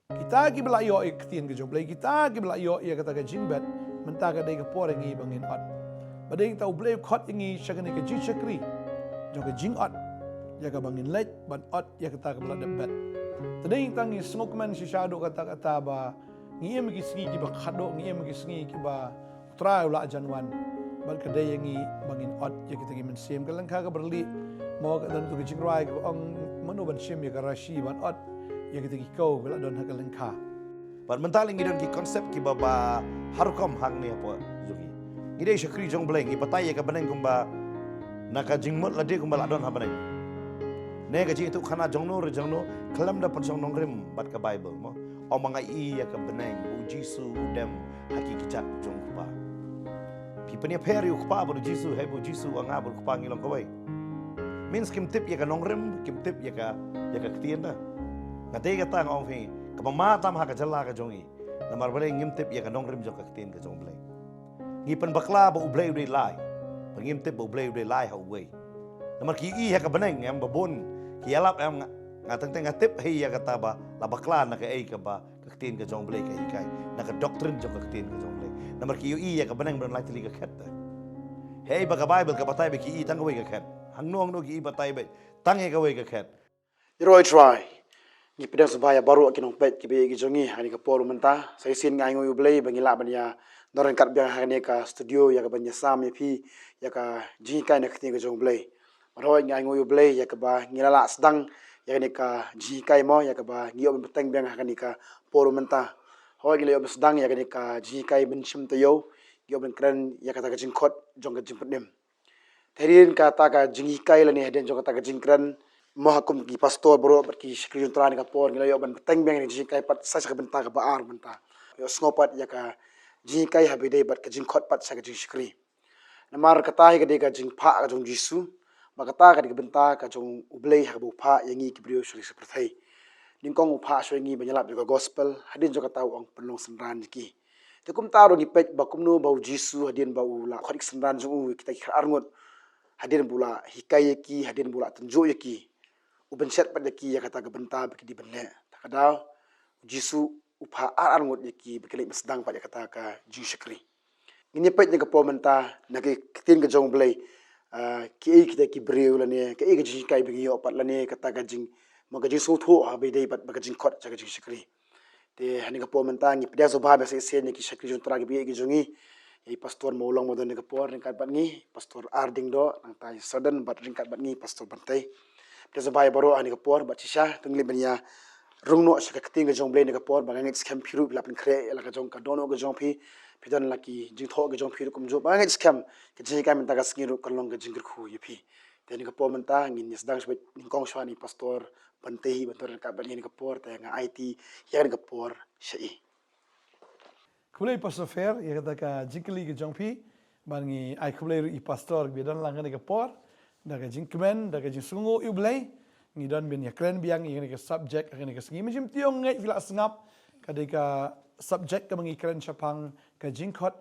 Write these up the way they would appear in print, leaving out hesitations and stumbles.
Kita ki belayo iktin ke joblay kita ki belayo ia kata ke jingbat mentah ke dai ke por ngi bangin ot. Badai tau blay khot ngi syagani ke jing syakri. Jong ke jing ot. Ya ke bangin lej ban ot ya kata ke belada bet. Tadai tangi sngokman si shado kata ba ngi em ki sngi ki ba khado ngi em ki sngi ki ba try ula janwan. Ban ke dai ngi bangin ot ya kita ki men sim ke langka ke berli mo ke dan tu ke jing rai ke ong manu ban sim ya ke rashi ban ot. Ya kita kau bila don hak lengkah. Ban mental ngi don ki konsep ki baba harukom hang ni apa jogi. Ngi dei syakri jong bleng ngi patai ka beneng kumba naka jingmut lade kumba ladon ha beneng. Ne ka ji itu khana jong no kelam da persong nongrim bat ka Bible mo. Omangai i ya ka beneng bu Jisu udem haki kicak jong kupa. Pi penia peri kupa bu Jisu hai bu Jisu anga bu kupa ngi long kawai. Means kim tip ya ka nongrim kim tip ya ka ketien da. Ngatei kata ngong fi kemamata mah kajala ka jongi namar bale ngimtip ya kanong rim jong kaktin ka jong blay ngipen bakla ba ublay uday lai pangimtip ba ublay uday lai ha uway namar ki i ha ka beneng em babon ki alap em ngateng teng ngatip hey ya kata ba la bakla na ka ay ka ba kaktin ka jong blay ka ikay na ka doctrine jong kaktin ka jong blay namar ki i ya ka beneng ban lai tili ka khat hey ba ka Bible ka patay ba ki i tang way ka khat hangnong no ki i patay ba tang ka way ka khat Roy try ni pedang sebaya baru akin pet ki be gi jongi hani ka polu menta sai sin ngai ngoy blay bangi la banya doran kat biang hani ka studio ya ka banya sam ya phi ya ka ji kai na khti ga jong blay roy ngai ngoy blay ya ka ba ngilala sedang ya ni ka ji kai mo ya ka ba ngio beteng biang hani ka polu menta hoy ngile yo sedang ya ni ka ji kai ben shim to yo yo ben kran ya ka ta ga jing khot jong ga jing pedem terin ka ta ka jing kai la ni heden jong ka ta ga jing kran mahakum ki pastor bro ki shikri trani ka por ngila yo ban teng beng ni jikai pat sa ka benta ka baar benta yo snopat ya ka jikai habide bat ka jingkhot pat sa ka jing shikri namar kata hi ka de ka jing pha ka jong jisu ba kata ka de benta ka jong ublei ha bu pha yangi ki brio shri saprathai ningkong upha shwengi banyalap ka gospel hadin jo kata ong penong senran ki te kum taro gi pet ba kumno ba jisu hadin ba ula khodik senran ju kita arngot hadin bula hikai ki hadin bula tunjo ki uben set pada ki ya kata gebenta beki di benne takada jisu upha ar ngot ki bekeli mesdang pada kata ka ji syakri ini pet ni kepo menta nagi ketin ke jong blai ki kita ki breu la ne ki ke ji kai begi yo pat la ne kata ka jing maga jisu tho ha be dei pat baga jing khot cha ji syakri te hani kepo menta ni peda so ba se se ni ki syakri jong tra ge jongi i pastor molong modon ni kepo ringkat bat ni pastor arding do nang tai sadan bat ringkat bat ni pastor bantai Pesa bai baru ani kapor bat sisa tungli banya rungno sa kakting ga jong blay ni kapor bangang scam phiru lapin khre la ka jong ka dono ga jong phi pidon laki jing tho ga jong phiru kum jo bangang scam ke jing ka menta ga sgiru kalong ga jingir khu yi phi te ni kapor menta ngin nis dang shwet ning kong shwani pastor bantehi bantor ka bani ni kapor te nga IT ya ni kapor shai Kulay pastor fair ya kata ka jingkli ke jong phi bangi ai kulay i pastor bidan langan ke por daga jing kemen daga jing sungu iblay ngidon bin ya kren biang ini ke subject ini ke sengi macam tiong ngai vila sengap kadika subject ke mengi kren chapang ke jing khot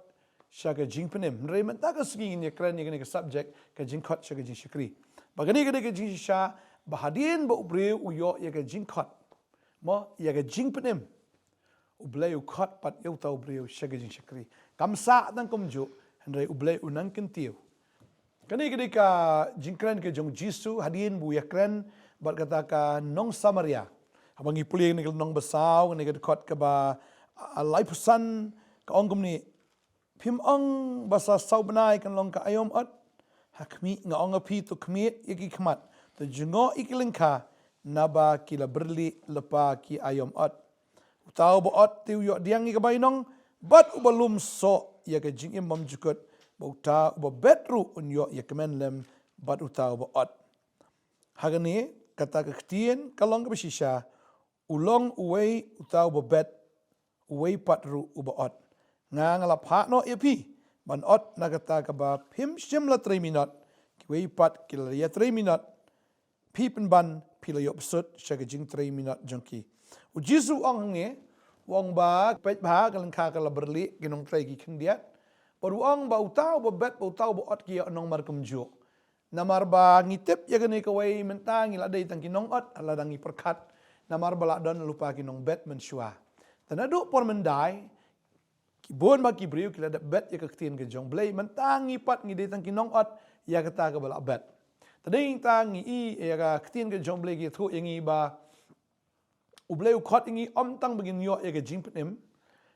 sya ke jing penem rei menta ke sengi ini kren ini ke subject ke jing khot sya ke jing syakri bagani ke jing sya bahadin ba ubre uyo ya ke jing khot mo ya ke jing penem ublay u khot pat eu tau ubre sya ke jing syakri kamsa tang komju hendrai ublay unang kentiu Kani ketika jingkran ke jong Jisu hadin bu yakran berkata ka nong Samaria. Abangi puling ni nong besau ni ke kot ke ba alai pesan ka ongkum ni pim ong basa sau benai kan long ka ayom ot hakmi nga ong api tu kmit yaki kmat tu jungo ikilengka naba kila berli lepa ki ayom ot. Utau bo ot tiu yo diang ni ke bainong bat ubalum so ya ke jing imam jukut bauta uba bedru unyo ya kemen lem bat uta uba ot. Hagani kata kektien kalong ke besisha ulong uwei uta uba bed uwei patru uba ot. Nga ngalap hakno ipi ban ot na kata ke ba pim sim la 3 minut kiwei pat kila ya 3 minut pi ban pila yo besut syaga jing 3 minut jongki. Ujisu ong nge wong ba pet ba kalang ka kala berli kinong trai ki kendiat Paruang bau tau ba bet bau tau ba ot kia nong mar kumjo. Namar ba ngitip ya gani kawai mentang ila dai tang kinong ot ala dangi perkat namar balak don lupa kinong bet mensyua. Tanado por mendai kibon ba kibriu kila da bet ya kaktin ke jong blay mentangi pat ngi detang kinong ot ya kata ke balak bet. Tading tangi ya kaktin ke jong blay ki thu yangi ba ublay ukot yangi tang begin yo ya ke jing penem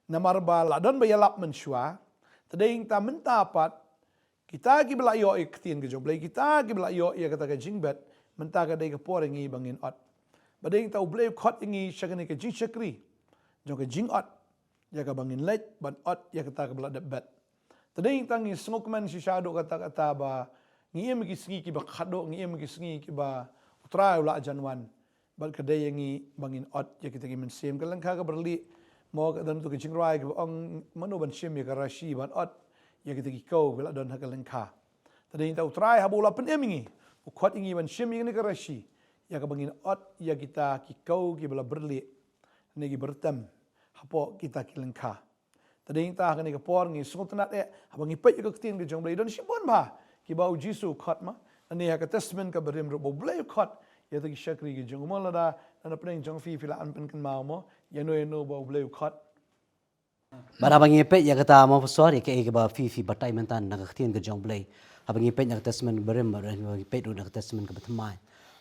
namar ba ladon ba yalap mensyua. Tading ta mentapat kita ki balak yo kaktin ke jong blay kita ki balak yo ya kata ke jing bet mentaga dai ke por yangi bangin ot. Bading ta ublay ukot yangi syagani ke jing syakri. Jong ke jing ot ya ka bangin let ban ot ya kata ka belak bet tading tangi sengok man si shado kata ba ngiem ki sngi ki ba khado ngiem ki sngi ki ba utra ula janwan bal ka day ngi bangin ot ya kita ki men sem ka lang ka berli mo ka dan tu ki jingrai ki ong mano ban sem ya ka rashi ban ot ya kita ki ko belak don ka lang ka tading ta utra ha bola pen emingi ukot ngi ban sem ni ka rashi ya ka bangin ot ya kita ki ko ki belak berli ni ki bertem hapo kita kilengka. Tadi kita akan ikapor ngi sungut nat habang ipet yo kaktin ke jong blay don sibon ba ki bau jisu khot ma ani ha ka testament ka berim ro blay khot ya ta ki shakri ke jong mo la da na pning jong fi fila an pen kan mau mo ya no bau blay khot. Barabang ipet ya kata mo pasor ya ke ba fi batai mentan na kaktin ke jong blay habang ipet ya testament berim habang ipet na testament ka batmai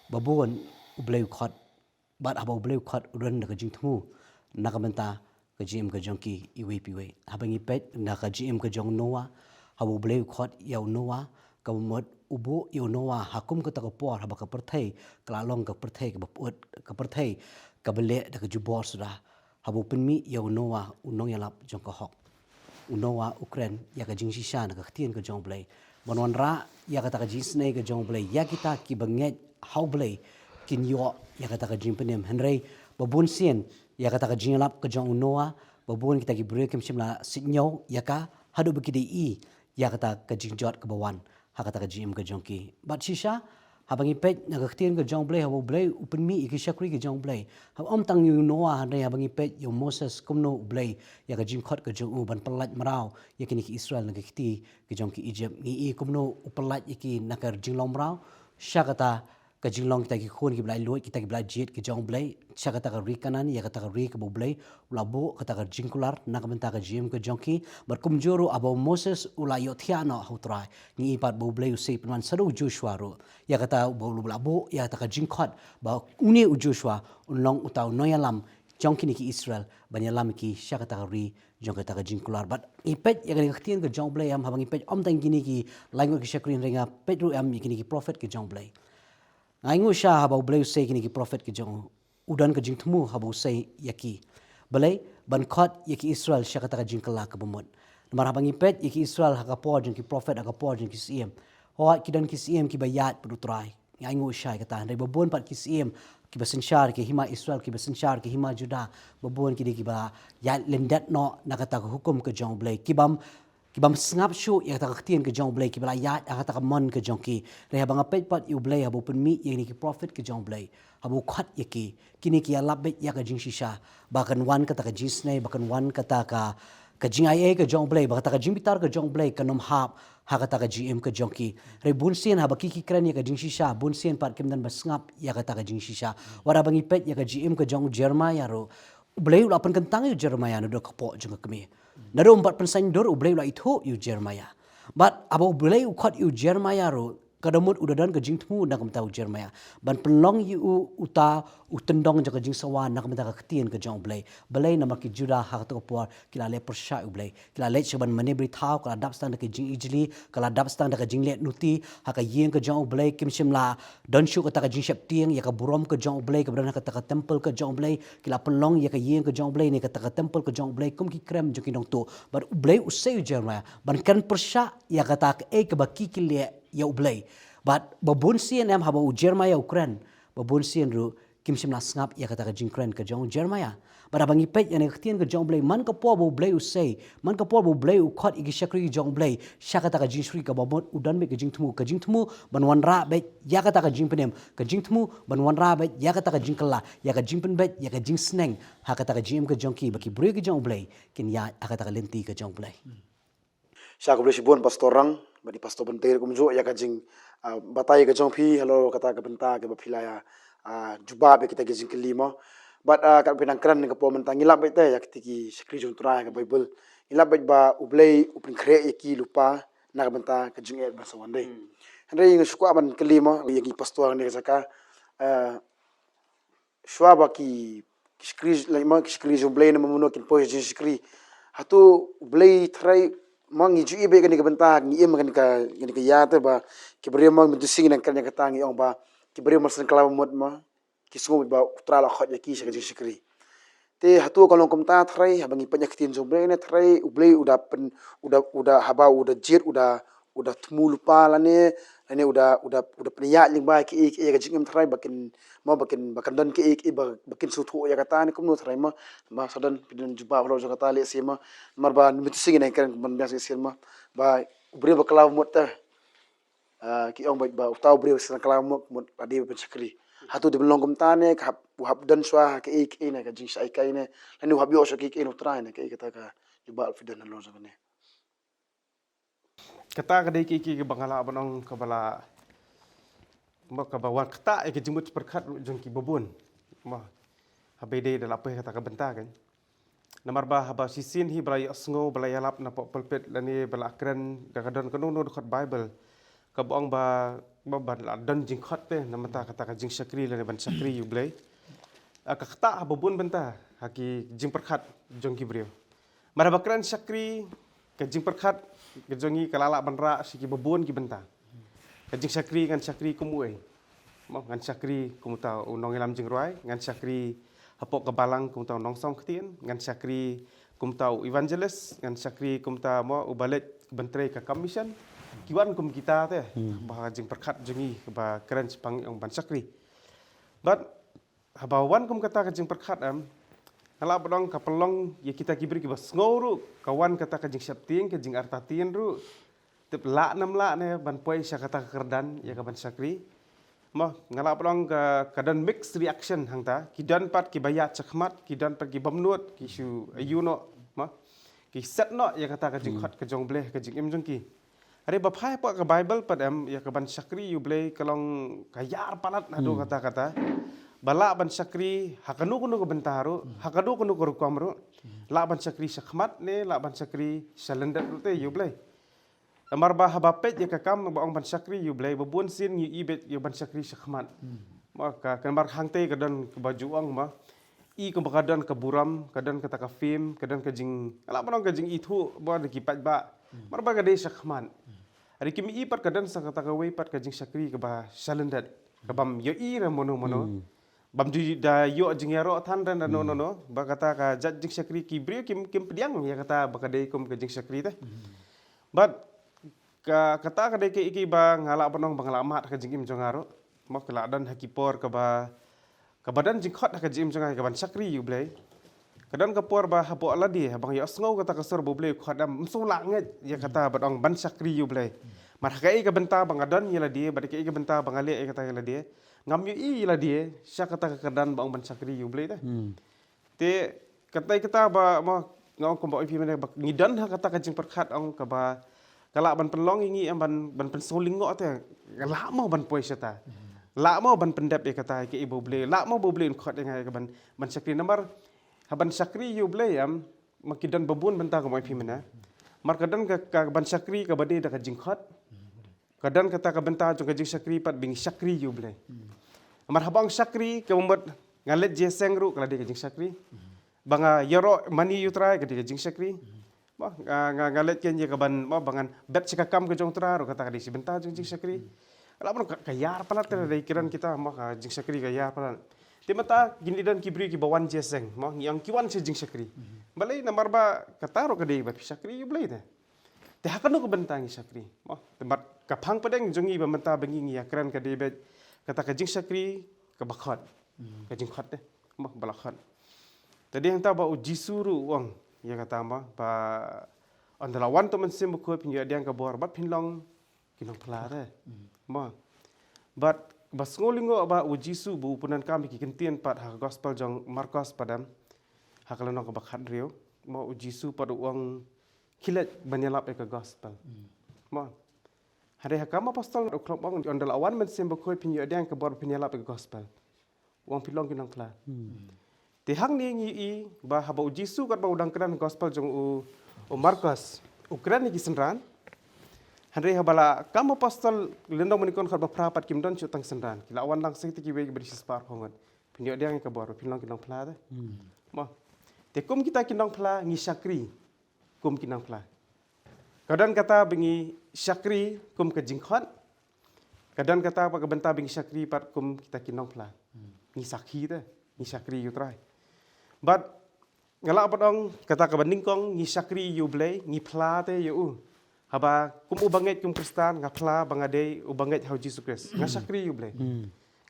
babon blay khot bat habau blay khot udan na ka jing thu na ka menta ka GM ka jong ki iwi piwe habang ipet na ka GM ka jong noa habu bleu khot yau noa ka mod ubu yau noa hakum ka ta ka por haba ka perthai kala long ka perthai ka baput ka perthai ka bele da ka jubor sudah habu penmi yau noa unong yalap jong ka hok unoa Ukraine ya ka jing shisha na ka tien ka jong blei bonwan ra ya ka ta ka jing snei ka jong blei ya kita ki banget how blei kin yo ya ka ta ka jing penem henrei babun sien ya kata ka jinglap ka jong unoa babun kita ki break kem simla sinyo ya ka hadu bekidi i ya kata ka jingjot ka bawan ha kata ka jim ka jong ki bat shisha habang ipet na ka tien ka jong blay habu blay upen mi ki shakri ka jong blay hab om tang yu noa han habang ipet yo Moses kumno blay ya ka jing khot ka jong u ban palat marau ya kini ki Israel na ka kiti ka jong ki Egypt ni i kumno upalat ki nakar jinglom rau sha kata ka jinglong kita ki khun ki blai loi kita ki blai jet ki jong blai cha kata ka ri kanan ya kata ka ri ka bo blai labo kata ka jingkular na ka benta ka jim ka jongki bar kumjoro abo Moses ula yo thiano hutrai ni pat bo blai usai pan saru Joshua ro ya kata bo labo ya kata ka jingkhot ba uni u Joshua unlong utau noyalam jongki ni ki Israel banyalam ki sha kata ka ri jong kata ka jingkular bat ipet ya ka tien ka jong blai am habang ipet om tang kini ki language ki shakrin renga petru am kini ki prophet ki jong blai Ngaingu sha habau bleu sei kini ki prophet ki jong udan ka jing thmu habau sei yaki balai ban khot yaki Israel sha kata ka jing kala ka bomot mar habang ipet yaki Israel ha ka por jing ki prophet ha ka por jing ki cm ho ki dan ki cm ki bayat pudutrai ngaingu sha kata ndai babon pat ki cm ki basenshar ki hima Israel ki basenshar ki hima Juda babon ki ba ya lendat no na kata ka hukum ka jong blai kibam sngap shu ya ta ktien ke jong blai ki bala ya ta ka mon ke jong ki re habang apet pat yu blai habu pen mi ye ni ki prophet ke jong blai habu khat ye ki kini ki alap bet ya ka jing shisha bakan wan ka ta ka jing snai bakan wan ka ta ka jing ai ke jong blai ba ta ka jing bitar ke jong blai ka nom hap ha ka ta ka gm ke jong ki re bun sien ha ba ki kran ye ka jing shisha bun sien pat kem dan ba sngap ya ka ta ka jing shisha wara bangi pet ya ka gm ke jong Jeremiah ro blai ula pen kentang yu Jeremiah no do ka po jong ka kemi Nado empat pensain dor ublay ula itu you Jeremiah. But abo ublay ukot you Jeremiah ro kadamut udadan ke jing tmu nak mta Jeremiah. Ban penlong you uta utendong jaka jing sawan nak mta ka ktien ke jong ublay. Balay nama ki Judah hak to por kila le persha ublay. Kila le chaban manebri thau kala dap stand ke jing ijli kala dap stand ke jing let nuti haka yeng ke jong ublay kim shimla don shu ka jing shap tieng ya ka burom ke jong ublay ke berana ka temple ke jong ublay kila penlong ya ka yeng ke jong ublay ni ka temple ke jong ublay kum ki krem joki dong tu. But ublay usay Jeremiah ban kan persha ya kata ke baki kile ya ublay but babun sien am haba u Jeremiah ukran babun sien ru kim simla ngap ya kata ka jingkren ka jong Jeremiah but abang ipet ya ne ktien ka jong blay man ka po bo blay usay man ka po bo blay u khot igi shakri jong blay sha kata ka jingshri ka babot udan be ka jingtmu ban wan ra be ya kata ka jingpenem ka jingtmu ban wan ra be ya kata ka jingkala ya ka jingpen be ya ka jingsneng ha kata ka jim ka jongki baki bru ka jong blay kin ya kata ka lenti ka jong blay Sya ko sibon pastorang badi pastor bentir kumjo ya kajing batai ke jong pi halo kata ke benta ke bapila ya juba be kita ke jing kelima But kat pinang kran ke po mentang ngilap baik ya ketiki sekri jong turai ke Bible. Ngilap baik ba ublei upin kre yaki lupa nak benta ke jung bahasa wandai. Henry yang suka ban kelima yang pastor ni saka shwa ba ki skri la ki skri jong ublei na mamuno kin po jing skri. Hatu ublei trai mang ju ibe kan ke benta ngi em kan ka ya te ba ki beri mang bentu sing nang kan yang kata ngi ong ba ki beri mas kala mod ma ki sungu ba utra la khot yaki jing skri. Te hatu kalau komta trai habangi penyakitin jomble ne trai ublei udah haba udah jir udah tumul palane ane udah peniak ling ba ki ga jingem trai bakin don ki bakin sutu ya kata ne kumno trai ma sadan pidun juba lo kata le sima marba mitising ne kan ban biasa sima ba ubre bakala mota ki ong ba utau ubre sen kala mot adi penchakri hatu di belong tane ka hab dan swa ke ne ka jing sai kai ne ani hab yo so ki no trai ne ke kata ka juba fidan lo so ne Kata kadai ki bangala banong kabala ma kabawan kata ke jemut perkat jong ki bobon ma habede dal apa kata ka benta kan namar ba haba sisin hi brai asngo balai alap na pelpet lani bala akren gadon kanu dekat Bible ka bong ba dan jing khot te namata kata ka jing sakri lani ban sakri yu blai ka kata bobon benta haki jing perkat jong ki brio mara bakran sakri ka jing perkat kejongi kalala banra siki bebon ki benta kajing sakri ngan sakri kumuai mo ngan sakri kumuta unong ilam jing roi ngan sakri hapok kebalang kumuta nong som ktien ngan sakri kumuta evangelist ngan sakri kumuta mo ubalet bentre ka commission kiwan kum kita te bah jing perkat jongi ba keren pang ong ban sakri but habawan kum kata kajing perkat Nala bodong kapelong ya kita kibri kibas ngoro kawan kata kajing syapting kajing artatin ru tip la nam la ne ban poi sya kata kerdan ya kaban sakri mah ngala bodong kadan mixed reaction hangta kidan pat kibaya chakmat kidan pat kibamnut kisu ayuno mah ki setno ya kata kajing khat kajong bleh kajing imjong ki are bapai pa ka Bible padam ya kaban sakri yu bleh kalong kayar palat ado kata-kata bala ban sakri hakanu kunu bentaru hakanu kunu kamru la ban sakri sakmat ne la ban sakri salendat rute yublai amar ba habapet ya kakam baong ban sakri yublai babun sin yu ibet yu ban sakri sakmat maka kamar hangte kadan ke bajuang ma i ke bakadan ke buram kadan kata ka film kadan ke jing la ban ke jing itu ba de kipat ba mar ba gade sakmat ari kimi i pat kadan sa kata ka we pat ke jing sakri ke ba salendat ke bam yo i ra mono bam di da yo jingero than dan no ba kata ka jat jing sakri ki brio kim pediang ya kata ba kadai kum ke jing sakri teh but ka kata kadai ke iki ba ngala banong bangalamat ka jing im jongaro mak la dan hakipor ka ba ka badan jing khot ka jing jongai ka ban sakri yu blai kadan ka por ba hapo aladi bang ya sngo kata ka sor bo blai khodam so langet ya kata badong ban sakri yu blai mar kai ka benta bangadan yela dia ba ke ka benta bangale ya kata yela dia ngam yu i la dia sya kata kedan baong ban sakri yu blai teh te kata ba ma ngau ko ba ipi mena ngidan ha kata kajing perkhat ong ka ba kala ban penlong ingi ban pensoling ngo teh la mo ban poi seta la mo ban pendap e kata ke ibu blai la mo bo blai khot ngai ka ban sakri namar ha ban sakri yu blai am makidan babun benta ko ipi mena mar kadan ka ban sakri ka bade da kajing khot kadan kata ka benta jong kajing sakri pat bing sakri yu blai amar habang sakri ke membuat ngalet jeseng ru kala dia kajing sakri banga yoro mani yutra ke dia kajing sakri bah ngalet ken je kaban ma bangan bet sikakam ke jong tra ru kata ka di si benta jong sakri ala mon kayar palat dari kiran kita ma kajing sakri kayar palat timata gini dan kibri ki bawan jeseng ma yang kiwan se jing sakri balai namar ba kata ru ke dia ba sakri yu blai teh hakanu ke bentangi sakri ma tempat kapang pedeng jongi ba menta bengi ya keren ke dia kata kajing sakri ke bakhat kajing khat deh mah balakhat tadi yang tahu ba uji suru wang ya kata mah ba andala wan to men sim ko pinja dia ka bor bat pinlong kinong pelare mah bat bas ngolingo ba uji su bu punan kami ki kentien pat ha gospel jong Markus padam ha kalano ka bakhat rio ma uji su pada uang kilat banyalap ke gospel mah hari hakam apostol uklop bang ondal awan men sembo koi pinyo dia ke bor pinyala pe gospel wong pilong kinong kla Tihang ni ngi ba haba u Jisu kat ba udang keran gospel jong u Markus. Ukran ni kisenran. Handre habala kam apostol lendong menikon kat ba prapat kim don chutang senran. Kila awan lang sing tiki we berisi spar hongot. Pinyo dia ngi kabor pinong kinong pla de. Mo. Te kum kita kinong pla ngi syakri. Kum kinong pla. Kadang kata bengi syakri kum ke jingkhot. Kadang kata apa kebenta bengi syakri pat kum kita kinong pla. Ni sakhi te, ni syakri yu try. But ngala apa dong kata kabanding kong ni syakri yu blay, ni pla te yu. Haba kum ubanget kum Kristan ngapla bangade ubanget hau Jesus Christ. Nga syakri yu blay.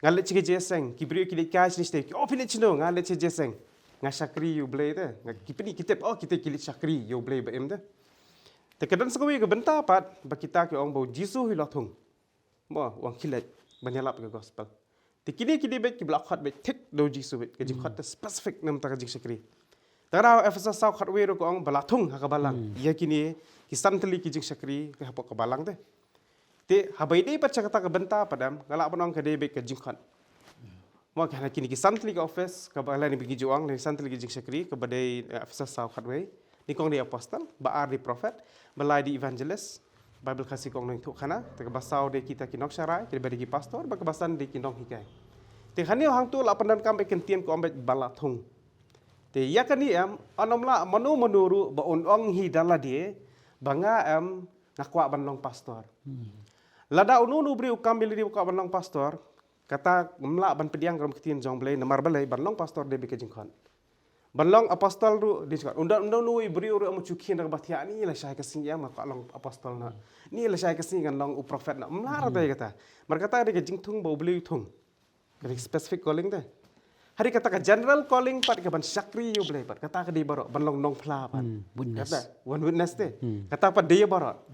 Ngalet chige jeseng, kibri kilit kai sini ste. Oh pilit chino ngalet chige jeseng. Nga syakri yu blay te. Kipini kitep oh kita kilit syakri yu blay ba em te. Te kadang sakawi kebenta pat ba kita ki ong bau Jesus hilatung. Mo wang kilet banyalap ke gospel. Tikini bet ki blak khat bet tik do Jisu bet ke jikhat specific nam ta jik sakri. Tara Efesus sau khat we ro ko ong balatung ha ka balang. Ia kini ki santli ki jik sakri ke hapok ka balang te. Te habai dei pat cakata ka benta padam ngala panong ka dei bet ke jikhat. Mo ka kini ki santli ka office ka balang ni bigi juang ni santli ki jik sakri ke badai Efesus sau khat we. Ni kong di apostle, baar di prophet, balai di evangelist, Bible kasih kong nong khana, te basau de kita kinok syarai, te bagi pastor, bagi basan de kinok hikai. Te khani hang tu la pandan kam be kentien ko ambet balathung. Te ya kani am anomla manu menuru ba ong hi dala die, banga am nakwa banlong pastor. Lada ununu bri ukam bili ukam banlong pastor, kata mla ban pediang gram ketien jong blai namar balai banlong pastor de be kejingkon. Banlong apostol ru diskat undang nu ibri uru amu cukin dak batia ni la syai kasing ya mak long apostol na ni la syai kasing kan long prophet na mlar dai kata markata de jing thung bo beli thung dari specific calling deh hari kata ka general calling pat ka ban syakri yu blai pat kata ka di barok banlong nong pla pat kata one witness deh kata pat dia barok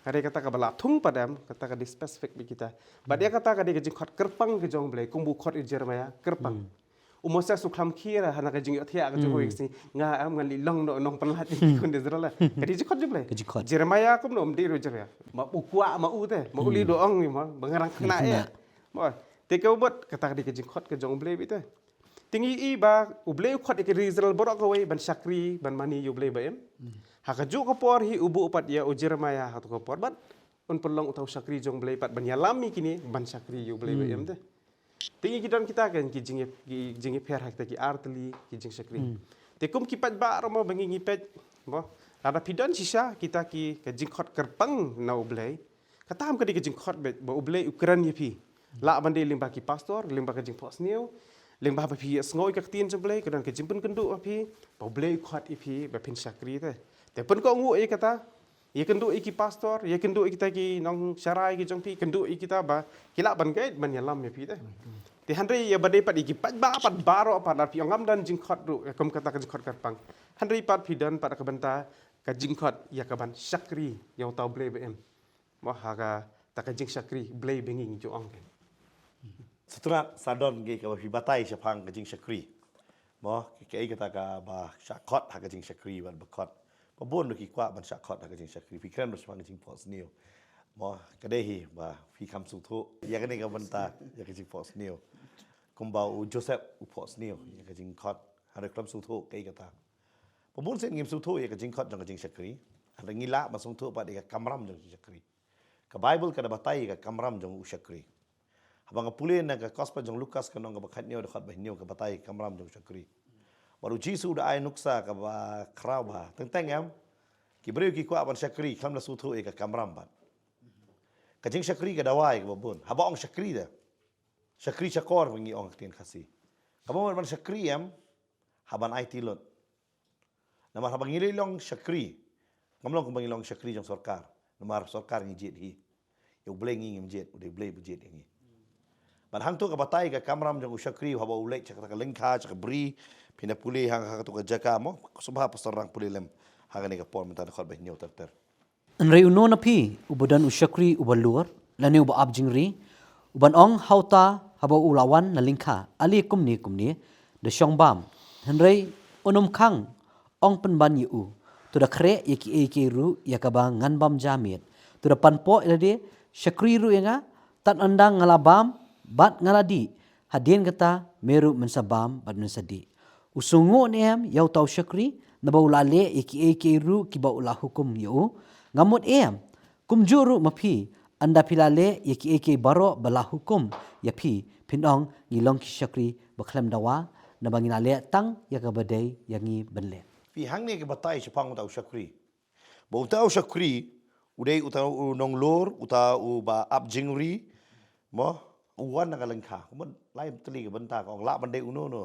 hari kata ka bala thung padam kata ka di specific bi kita badia kata ka di jing khot kerpang ke jong blai kumbu khot i Jeremia kerpang umosya suklam kira hana ka jing athia ka joho iksi nga am ngali long no nong panlat ni kun de zrala kadi jikot juble Jeremia kum no mdi ro jeria ma ukwa ma u te ma uli do ong ni ma bangarang kena ya mo te ka bot kata di ka jikot ka jong ble bite tingi i ba uble khot ke Israel borok ka we ban syakri ban mani uble ba em ha ka ju ko por hi ubu upat ya u Jeremia ha to ko por bat un pelong utau syakri jong ble pat ban yalami kini ban syakri uble ba em te Tingi kita kan ki jingi per hak ki artli ki jing sakri. Te kum ki pat ba ro mo bangi ngipet mo. Ada pidan sisa kita ki ka jingkhot kerpang na ublei. Katam ka di ka jingkhot bet ba ublei ukran yepi. La bande limba ki pastor, limba ka jing pos new, limba ba pi snoi ka tin jublei ka dan ka jimpun kendu api, ba ublei khot ipi ba pin sakri te. Te pun ko ngu e kata ia kendu iki pastor, ia kendu kita ki nong syarai ki jong pi kendu kita ba kila ban gait ban yalam ya pi te. Ti handre ia badai pat iki pat ba pat baro apa dar pi ngam dan jingkhot ru kom kata ka jingkhot karpang. Handre pat pi dan pat ka benta ka jingkhot ia ka ban syakri yang tau blei bem. Mo ha ka ta ka jing syakri blei benging jo ong. Setelah sadon ge ka pi batai syapang ka jing syakri. Mo ke kata ka ba syakot ha ka jing syakri ban bakot. Pabon ki kwa ban syakot ha ka jing syakri fikran ru syapang jing pos new. Mo kadehi ba fi kam su thu ya kene ka benta ya ka jing pos new. Kumbau Joseph upos new ya ka jing khot ha kam su thu ke kata. Pabon sen ngim su thu ya ka jing khot jong ka jing syakri. Ada ngila ba su thu pa de ka kamram jong syakri. Ka Bible ka da batai ka kamram jong syakri. Habang ka pulen na ka gospel jong Lukas ka nong ka bakhat new de khot ba new ka batai kamram jong syakri. Baru Jisu da ai nuksa ka ba kraw ba teng yam ki beri ki kwa ban syakri kam la su thu e ka kamram ba. Ka jing syakri ka dawai ka babon. Haba ong syakri da. Syakri syakor wengi ong tien kasih. Kamu man syakri yam haban ai tilot. Namar habang ngilong syakri. Kamlong kung bangilong syakri jong sarkar. Namar sarkar ngi jet hi. Yo blei ngi jet udah blei bujet ngi. Ban hang tu ka batai ka kamram jong syakri haba ulek cakata ka lengka cakata beri pindah pulih hang ka tu ka jaka mo subha pastor rang pulih lem hang ni ka por mentan khot ba nyau ter. Nrei uno na pi ubadan usyakri ubalur lani uba abjingri uban ong hauta haba ulawan na lingka ali kumni de syongbam henrei unum khang ong penban yu tu da kre yaki ru yakabang nganbam jamit tu da panpo ilade syakri ru yanga tan andang ngalabam bat ngaladi hadien kata meru mensabam bat mensadi Usungo nem yau tau syakri na bau la le eki ru ki bau la hukum yo ngamut kum juru mapi anda pilale eki baro bala hukum ya pi pinong ngilong ki syakri baklem dawa na bangina le tang ya ka badai yangi benle. Pi hang ni ke batai sepang utau syakri. Ba utau syakri udai utau nong lor utau ba ab jingri mo uwan na kalengka. Kuman lain teli ke benta kong la bandai uno no.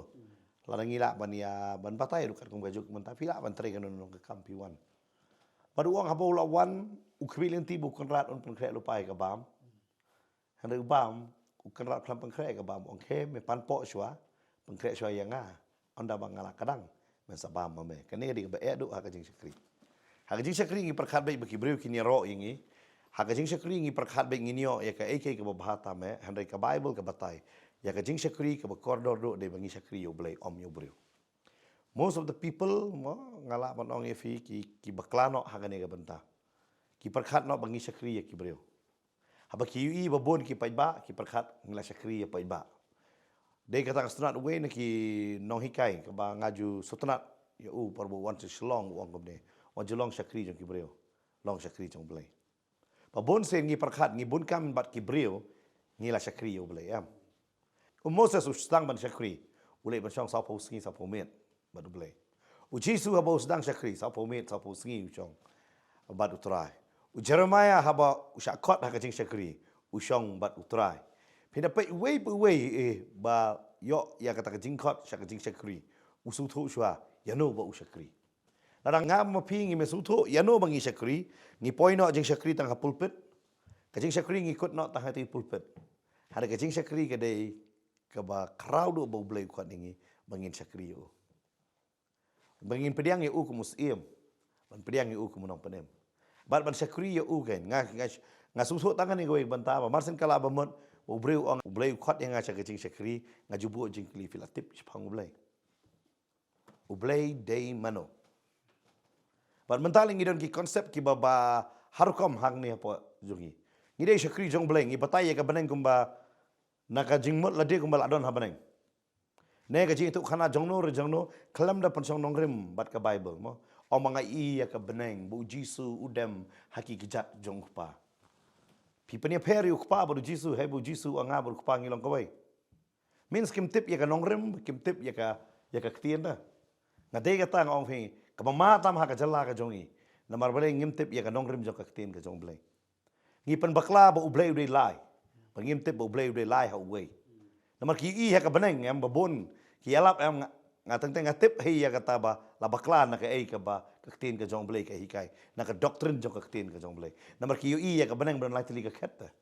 La ngi la ban ya ban batai rukat kum gajuk menta pi la ban teri kan nong ke kampi wan. Pada uang habo la wan ukri lenti bukan rat on pengkrek lupai ke bam. Hendak bam ukan rat pelan pengkrek ke bam ong ke me pan pok syua pengkrek syua yang ah. Onda bangala kadang men sabam mame. Kene di ke edu ha kajing syakri. Ha kajing syakri ngi perkhat baik bagi breu kini ro ingi. Ha kajing syakri ngi perkhat baik ngini yo ya ka ek ke bahata me hendak ke Bible ke batai. Ya kajing syakri ke koridor do de bangi syakri yo blai om yo breu. Most of the people mo ngalak man ong efi ki baklano ha kane ke benta. Ki perkhat no bangi syakri ya ki breu. Ha ba ki ui babon ki paiba ki perkhat ngila syakri ya paiba. Dia kata setengah way nak nong hikai keba ngaju setengah ya perbu wan selong uang kebne wan jelong syakri jong kibreo long syakri jong belai. Pabon sen ngi perkhat ngi bun kam bat kibreo ngi la syakri yo belai am. Moses sedang ban syakri ulai ban syong sapo singi sapo met bat belai. Jisu haba sedang syakri sapo met sapo singi uchong bat utrai. Jeremiah haba usyakot hakajing syakri usyong bat utrai. Pina pai way ba yo ya kata jingkot syak jing syakri usu thu shwa ya no ba usyakri larang ngam mapi ngi mesu thu ya no bangi syakri ngi poino jing syakri tang pulpit ka jing syakri ngi kut no tang hati pulpit hada ka jing syakri ka dei ka ba crowd ba blai kwat ngi bangin syakri yo bangin pediang ye u ku musiem ban pediang ye u ku monong penem ban syakri yo u kan ngasu thu tangan ni goy banta ba marsen kala ba mot ubreu ong ublei khot yang acha kecing syakri ngajubu jing kli filatip chpang ublei ublei dei mano ban mentaling ngidon ki konsep ki baba harkom hang ni apa jungi ngidei syakri jong blei ngi batai ka baneng kumba naka jingmot lade kumba adon ha baneng ne ka jing tu khana jongno kelam da pensong nongrim bat ka bible mo omanga i ya ka baneng bu jisu udem haki kijat jong pa Pipanya peri ukpa baru Jisu, hebu Jisu anga baru ukpa ngilong kawai. Means kim tip ya ka nongrem, kim tip ya ka ketien dah. Ngadai kata ngong fi, kamama tam ha ka jalla ka jongi. Namar balai ngim tip ya ka nongrem jong ka ketien ka jong balai. Ngipan bakla ba ublai udai lai. Ngim tip ba ublai udai lai ha uwei. Namar ki i ha ka beneng em babon, ki alap em ngateng ngatip hei ya kata ba la bakla na ka ei ka ba ka ketien ka jong balai ka hikai. Na ka doktrin jong ka ketien ka jong balai. Namar ki i ya ka beneng ban lai teli ka khat.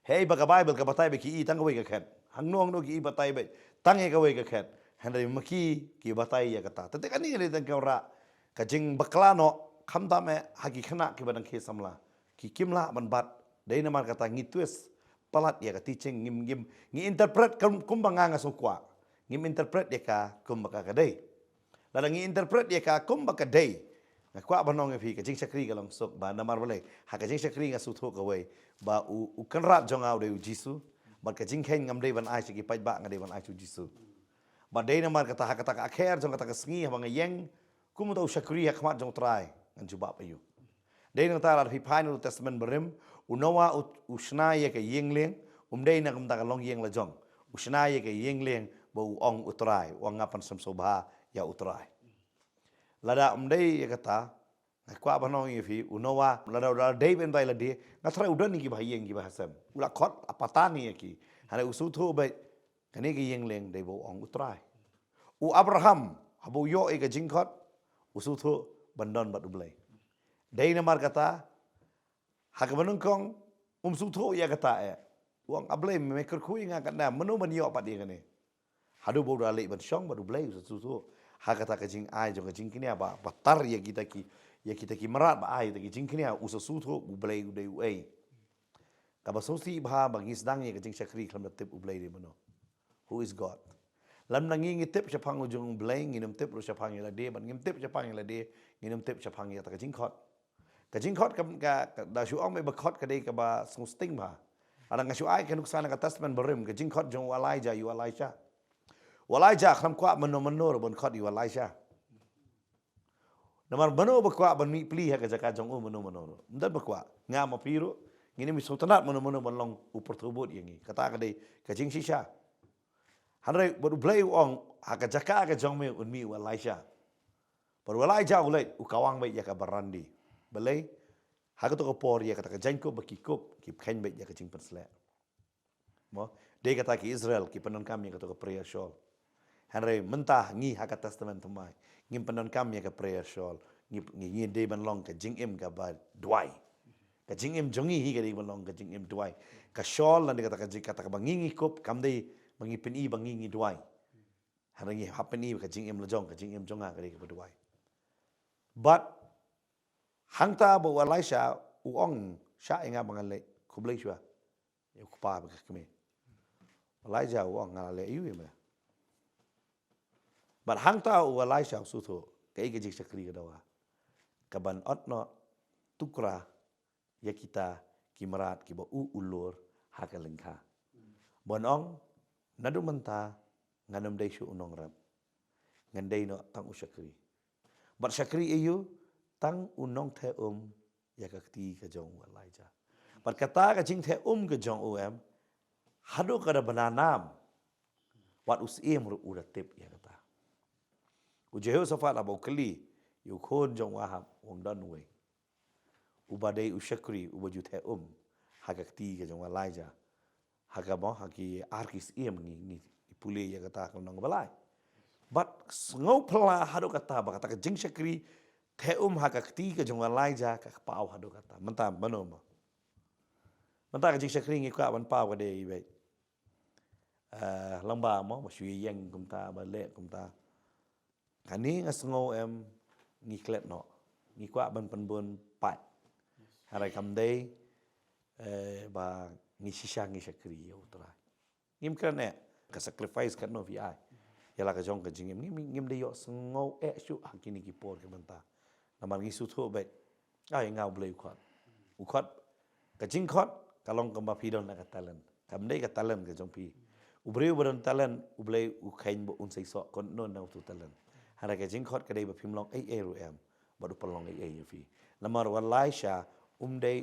Hei ba ka Bible ka batai ba ki i tang wei ka khat. Hang nong no ki i batai ba tang e ka wei ka khat. Handai maki ki batai ya kata. Tete kan ni le tang ka ra ka jing bakla no kham ta me hagi khana ki badang ke samla. Ki kimla ban bat dei namar kata ngitwes palat ya ka teaching ngim ngi interpret kumbanga ngasukwa. Ngim interpret ya ka kumbaka kadai. Lalu ngi interpret ya ka kumbaka kadai. Ngakwa banong fi ka jing syakri ka long sok ba namar balai. Ha ka jing syakri nga sutho ka wei ba u kanrat jong au de Jisu. Ba ka jing khen ngam dei ban ai ki pai ba ngadei ban ai tu Jisu. Ba dei namar kata ha kata ka akher jong kata ka sngi ha ngayeng kum tau syakri ha khmat jong trai ngan juba pa yu. Dei nang ta la fi final testament berim unawa usna ya ka yengleng dei na kum ta ka long yeng la jong. Usna ya ka yengleng bau ong utrai wang ngapan samsobha ya utrai lada dei ya kata ngakwa banong fi unawa lada dei ben bai lade ngatrai udan ni ki bahayeng ki bahasam ula khot apatani ya ki hale usuthu bai kane ki yengleng dei bau ong utrai u Abraham habu yo e ka jingkhot usuthu bandon bat ublai dei namar kata hak banung kong suthu ya kata e uang ablai meker kui ngakana menu menyo pat dia kane hadu bodo alik ban syong badu blai susu ha kata ka jing ai jong ka jing kini apa batar ya kita ki merat ba ai ta ki jing kini usu susu bu blai udai uai ka ba sosi ba bagi sedang ya ka jing syakri klam tip u blai de mano who is God lam nangi ngitip syapang ujung blai nginum tip ru syapang la de ban ngim tip syapang la de nginum tip syapang ya ta ka jing khot ka da shu ong me ba khot ka de ka ba sting ba ada ngasyu ai ka nuksana ka testament berim ka jing khot jong Elijah yu Elisha walai ja kham kwa meno bon khot di walai sha namar meno bakwa ban mi pli ha ka jaka jong meno ndan bakwa nga ma piru ngini mi sultanat meno ban long upor tubut yangi kata ka dei ka jing shisha hanre bodu blai ong ha ka jaka ka jong me un mi walai sha par walai ja ulai u kawang bai ya ka barandi belai ha ka to ko por ya ka ta jang ko bakikop ki khen bai ya ka jing persle mo de kata ki Israel ki penon kami ka to ko prayer shawl hanre mentah ngi ha ka testament tumai ngim penon kami ka prayer shawl ngi de ban long ka jing im ka ba dwai ka jing im jongi hi ka de ban long ka jing im dwai ka shawl lan de kata ka bangi kop kam de bangi pen i bangi dwai hanre ngi happen i ka jing im la jong ka jing im jonga ka de ka dwai but hangta bo walaisha uong sha inga bangale kublai shwa e kupa ba kame walaisha uong ngale yu me but hangta walaisha su tho kai ge jik sakri ga dawa kaban otno tukra ya kita kimarat ki bo ulur hakalengka bonong nadu menta nganam dai shu unong rap ngandai no tang usakri but sakri ayu tang unong the ya ka ti ka jong walai ja but kata ka jing the ka jong om hadu ka da bananam wat us em ru uratip ya kata u Jehoshaphat abo kli yu khon jong wahab wong dan we u badai u shakri u baju the ha ka ti ka jong walai ja ha ka mo ha ki arkis em ni pule ya kata ka nong balai but ngau pla hadu kata ba kata ka jing shakri the ha ka ti ka jong walai ja ka pau hadu kata mentam banom menta ka jing shakri ngi ka ban pau ka de be lamba mo shui yang kum ta ba le kum ta kani ngasngo em ngi klet no ngi kwa ban penbun pat harai kam dei ba ngi shisha ngi shakri yo tra ngim kan ne ka sacrifice kan no vi ai yala ka jong ka jingim ngim de yo sngo shu hakini ki por ke banta namar ngi su tho be ai ngau blei khot u khot ka jing khot ka long ka ba pi don na ka talent kam dei ka talent ka jong pi u breu bon talent u blei u khain bo un sai so kon non na tu talent hara ka jing khot ka dei ba phim long ai ru em ba du palong ai yu fi namar walai sha dei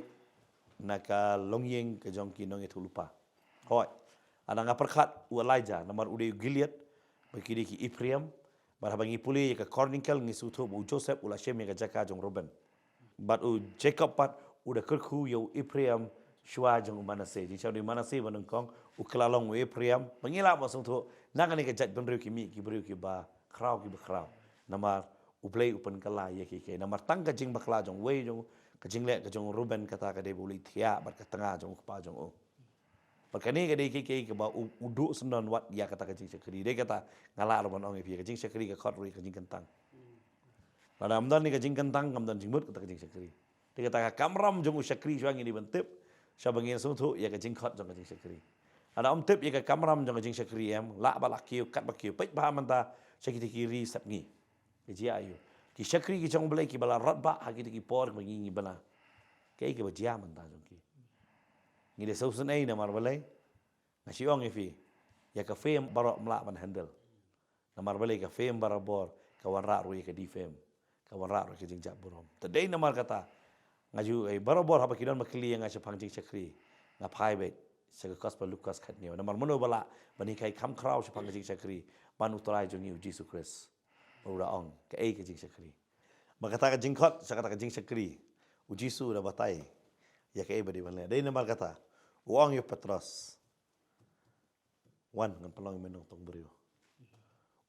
na ka long yeng ka jong ki nong e thulupa hoi ana nga perkhat u Elijah namar u de Gilead bakiri ki Ephraim barhabangi puli ka Cornical ngi sutho bu Joseph ula shem ka jaka jong Ruben but u Jacob pat u da kerku yo Ephraim shwa jong Manasseh di chau di Manasseh banung kong u klalong u Ephraim bangila ba sutho nangani ka jat benriu ki mi ki beriu ki ba krau ki ba krau namar u play upan kala ye ki namar tang ka jing bakla jong wei jong ka jing le ka jong Ruben kata ka de buli thia bat ka tanga jong pa jong o Pakani ka dei ke ba udu senon wat ya kata ka jing sakri de kata ngala ron ong pi ka jing sakri ka khot ri ka jing kentang pada amdan ni ka jing kentang kamdan jing mut kata ka jing sakri de kata ka kamram jong sakri jwang ni bentip sabangin sum thu ya ka jing khot jong ka jing sakri ada om tip ya ka kamram jong ka jing sakri em la ba la kiu kat ba kiu pech ba manta sakiti kiri sapngi ke ji ayu ki sakri ki jong blai ki bala rat ba ha ki por ba ngi bala ke ba jia manta jong ki ngi de sausun ai na mar balai na si ong ifi ya ka fem barok mla ban handle na mar balai ka fem barabor ka warra ru ka di fem ka warra ru ka jing jap burom ta dei na mar kata ngaju ai barabor haba kidon makli nga chapang jing chakri na phai be se ka gospel Lucas khat neu na mar mono bala bani kai kham khrau chapang jing chakri ban utrai jong yu Jesus Christ ora ong ka ai ka jing chakri ma kata ka jing khot sa kata ka jing chakri u Jesus da batai ya ka ai badi ban le dei na mar kata uang yo Petros wan ngan pelong menong tong beriu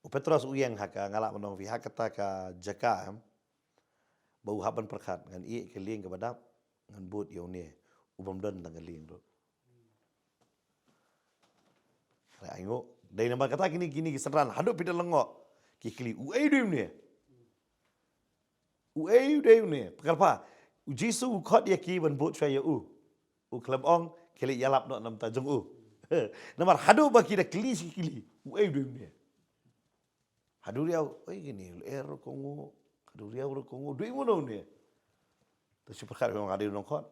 u Petros uyang haka ngala menong vi hakata ka jaka am bau haban perkhat ngan i ke lieng ke badap ngan but yo ne ubam don nang lieng do ra aingo dei nama kata kini kiseran hadu pidal lengo ki kli u ai deu ne u ai deu ne pekalpa u Jisu khot ya ki ban but chaya u klem ong kili yalap no nam tajung u namar hadu baki da kili sikili u ai deu ne hadu riau oi gini ero kongo hadu riau ro kongo dui mono ne tu super khat ngong ade nong khot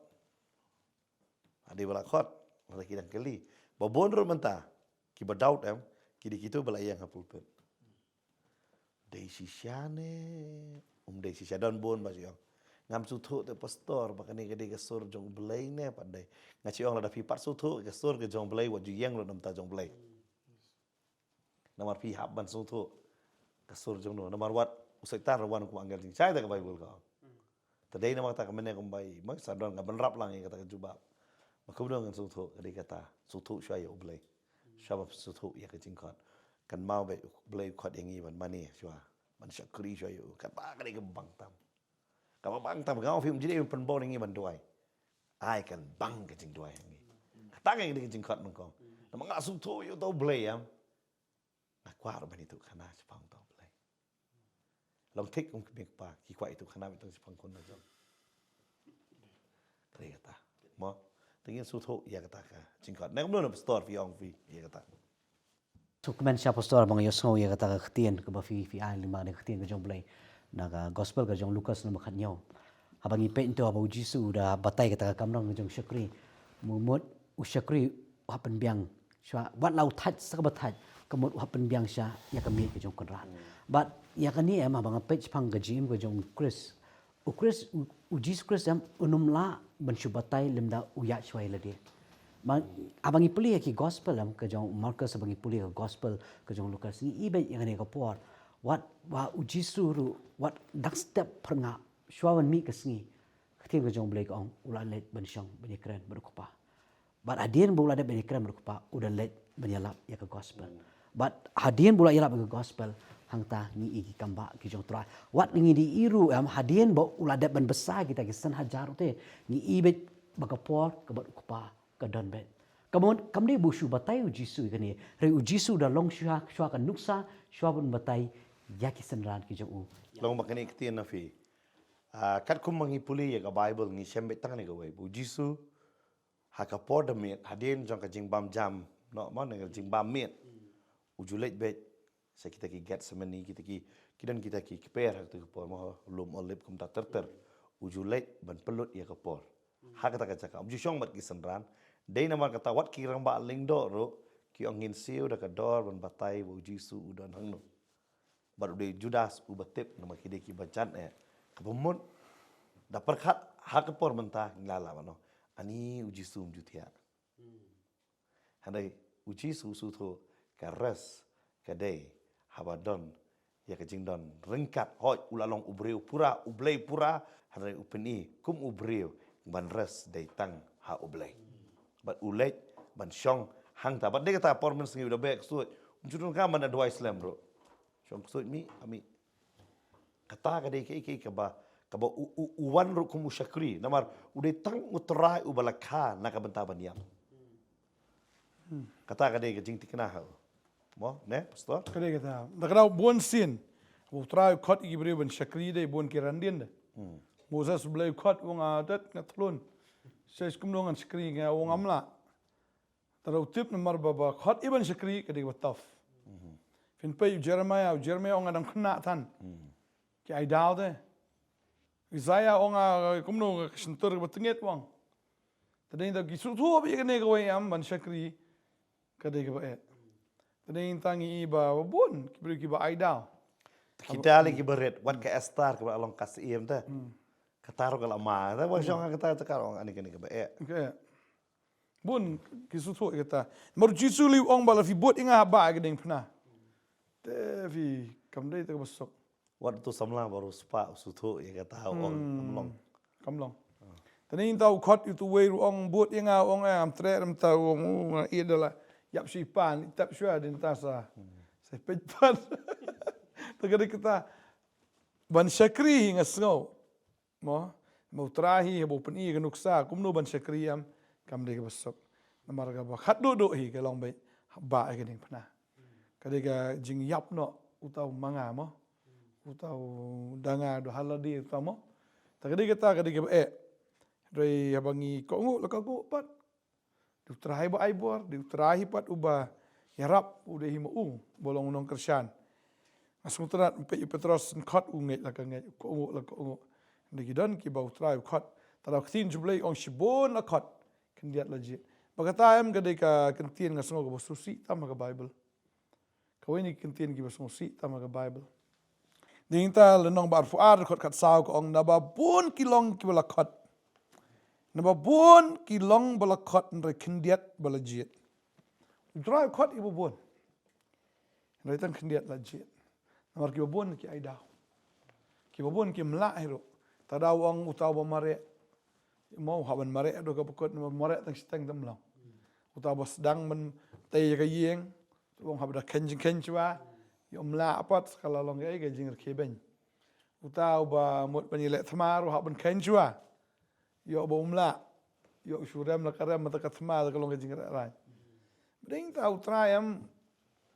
ade bala khot la ki dang kili babon ro menta ki ba daud em Kidi gitu belayang ha pulpit. Dei sisyane, dei sisya don bon ba siong. Ngam suthu te pastor bakani gede kesur jong belai ne pandai. Ngaciong la da pi pat suthu kesur ke jong belai wa ju yang lo nam ta jong belai. Namar pi hab ban suthu kesur jong no namar wat usai tar wan ku anggal jing sai ta ka Bible ka. Tadai nama kata kemana kumbai, mak sadon ka benrap lang kata ka jubab. Makubdo ngan suthu kadi kata suthu syai oblai. Syabab suthu ya ke jingkot. Kan mau be belai khot yang iban mani syua. Man syakri syai kata kadi ke bang tam. Ka bang tam ka film jadi pen bon yang iban duai. Ai kan bang ke jing duai yang. Kata ka kadi ke jingkot mengko. Nama ngak suthu yo tau belai am. Nak kuar ban itu kana sepang tau belai. Long tik kemik pa ki kwa itu kana itu sepang kon na jong. Kaya kata, mo tingin suthu ya kata ka jingkot. Nek belum pastor fi ong fi ya kata. Dokumen siapa pastor bang Yosno ya kata ketien ke bafi fi an lima ne ketien ke jong belai. Naga gospel ke jong Lukas nama katnyau. Abang ipe itu abang Jisu dah batai kata kamrang ke jong syakri. Mumut usyakri hapen biang. Sywa wat lau tat sakabat kemut hapen biang sya ya kami ke jong konran. But ya kan ni emang bang page pang ke jim ke jong Chris. Chris Jesus Chris am unumla bensyubatai lemda uya syai lade. Abang ipuli ki gospel am ke jong Markus abang ipuli ke gospel ke jong Lukas ni ibe yang ni ke por. Wat wa ujisuru wat dak step pernga syuawan mi ke singi. Ketien ke jong blai ke ong ulah let bensyang benyekren berkupa. But hadian bola ada benyekren berkupa udah let benyalap ya ke gospel. But hadian bola yalap ke gospel hangta ni iki kamba ki jong trai. Wat ngi di iru am hadian bo ulah ada ben besar kita ke sen hajar te ni ibet bagapor ke berkupa ke donbet. Kemudian kamde busu batai ujisu ikani. Re ujisu dah long syua kan nuksa syua pun batai yaki senran ki jong u. Long makani ketien na fi. Kat kum mangipuli ya ka Bible ngi sembet tang ni ka wei. Bu Jisu haka por mit hadin jong ka jing bam jam no mon ngi jing bam mit. Ujulet bet sa kita ki get semeni kita ki kidan kita ki keper hak tu por mo lum olip kum ta terter. Ujulet ban pelut ya ka por. Hak ta ka cakap. Uju syong mat ki senran. Dei nama kata wat ki rang ba ling do ro ki angin siu da ka dor ban batai bu Jisu udan hang no. Baru de Judas ubatip nama ki ki bacan kepemun da perkat hak por mentah ngala mano. Ani uji sum jutia. Handai uji susu tu karas kadai habadon ya kajing don rengkat hoi ulalong ubreu pura ublei pura handai upeni kum ubreu ban res dai tang ha ublei. Bat ulej ban syong hang ta bat de kata por men sengi udah baik suit. Judul ka mana dua Islam bro. Syong suit mi ami kata kadai ke ba kaba uwan ru kum usyakri namar udah tang utrai ubalakha nak benta baniam. Kata kadai ke jing tikna ha. Mo ne pastor. Kade kata, dakra bon sin. Bu trai khot ibre ben syakri dei bon kirandin de. Moses blai khot wong adat ngatlun. Ses kumnongan syakri nga wong amla. Tara utip namar baba khot iban syakri kade wataf. Fin pay Jeremiah ong adang kena tan. Ki ai dau de. Isaiah ong kumno sentur betenget wong. Tadin ta gisu thu bi kene ko am ban syakri kade ke bae. Tadin tangi iba bon kibri kiba ai dau. Kita lagi beret wan ke estar ke along kasiem ta. Kataro kala ma ta wa syong kata takar ani kene ke bae. Okay. Bon gisu thu kata. Mar jisu li ong bala fi bot inga ba ke ding pna. Te fi kamdai ta besok. Waktu samla baru spa suthu ya kata ong Kamlong. Tani tau khot itu wei ong bot inga ong am tre am tau ong idala yap sipan tap syua din tasa. Sai pepan. Tagad kita ban syakri hinga sngau. Mo trahi bo pen i nuksa kumno ban syakri am kam de besok. Namar ga ba khat do hi ka long bai ba ke ding pna. Kadega jing yap no utau manga mo. Utau danga do haladi utamo. Tagad kita kadega ba Ray habangi ko ngu laka ko pat. Di terahi ba aibor, di terahi pat uba yarap udah himu bolong unong kersan. Masuk terat Petros khot unget laka nget ko ngu laka ngu. Ndigi don ki bau terahi khot. Tara ktin jublai ong shibon la khot. Kendiat lagi. Bagata am kadeka kentien ngasengo ko susi tam ka Bible. kau ini kentin ki basongsi tama ke Bible ding ta lenong bar fuar khot khat saw ko ong na ba bun kilong ki bala khot na ba bun kilong bala khot re khindiat bala jiet drive khot ibu bun re tan khindiat la jiet namar ki bun ki ai daw ki bun ki mla hero ta daw ong utaw ba mare mau haban mare do ka pokot mare tang sitang dam long utaw ba sedang men tay ka yeng wong habda kenjwa yom la apat kala long ai ga jingir keben utaw ba mot bani le thmar wa ban kenjwa yo ba umla yo shuram la karam mata ka thmar ka long ga jingir rai bring ta utrayam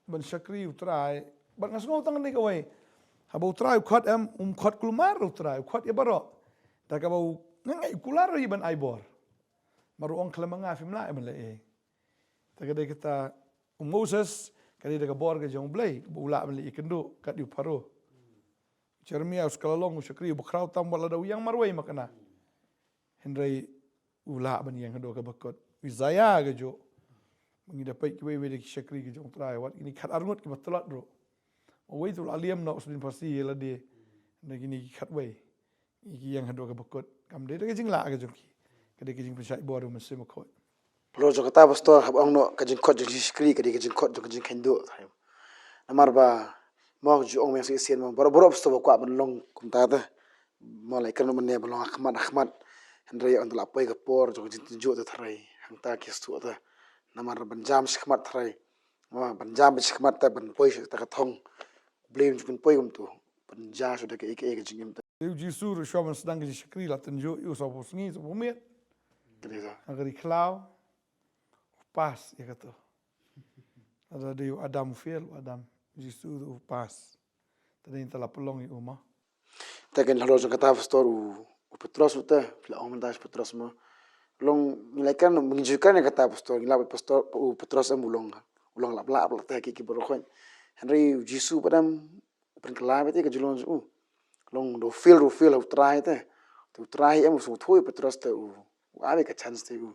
ban shakri utray ban ngasngo tang ni ka wai haba utray khot am khot kulmar utray khot ya baro ta ka ba ngai kular ri ban ai bor maru ong klamanga fimla ban le e ta ka de kita Moses kali daga bor ga jong blay bula ban li ikendo kat yu paro Jeremia skala long shakri bu kraw tam wala daw yang marway makana henry ula ban yang do ka bakot Isaiah ga jo mangi da pai ki we de shakri ga jong trai wat ini khat arngot ki batlat ro o we tul aliam no usbin pasi la de na gini khat we iki yang do ka bakot kam de ga jing la ga jong ki ka de ga jing pesai bor mo se mo khoi Lo jo kata pastor hab ang no kajin kot jo skri kadi kajin kot jo kajin kendo thai namar ba mo jo ong mesi sien mo boro pastor ko ban long kum ta ta mo lai kan man ne ba long ahmad hendra on la pai ka por jo kajin jo ta thai hang ta ki stu ta namar ban jam shikmat thai ma ban jam shikmat ta ban poi ta ka thong blame ju kun poi kum tu ban ja so da ke ke jing ta eu jisu ro shaman sedang ga shakri la tan jo yu so bo sngi so bo met kadi ta agari klau pas ya kata ada dia Adam fail Adam jisu pas tadi intala pelong i uma ta kan lo jo kata pastor u Petros uta la ong das Petros mo long nilai kan menunjukkan kata pastor ngila pastor u Petros am ulong la ta ki boro khon Henry jisu padam pen kala bete ka julong u long do feel try te to try am so thoi Petros te u ave ka chance te u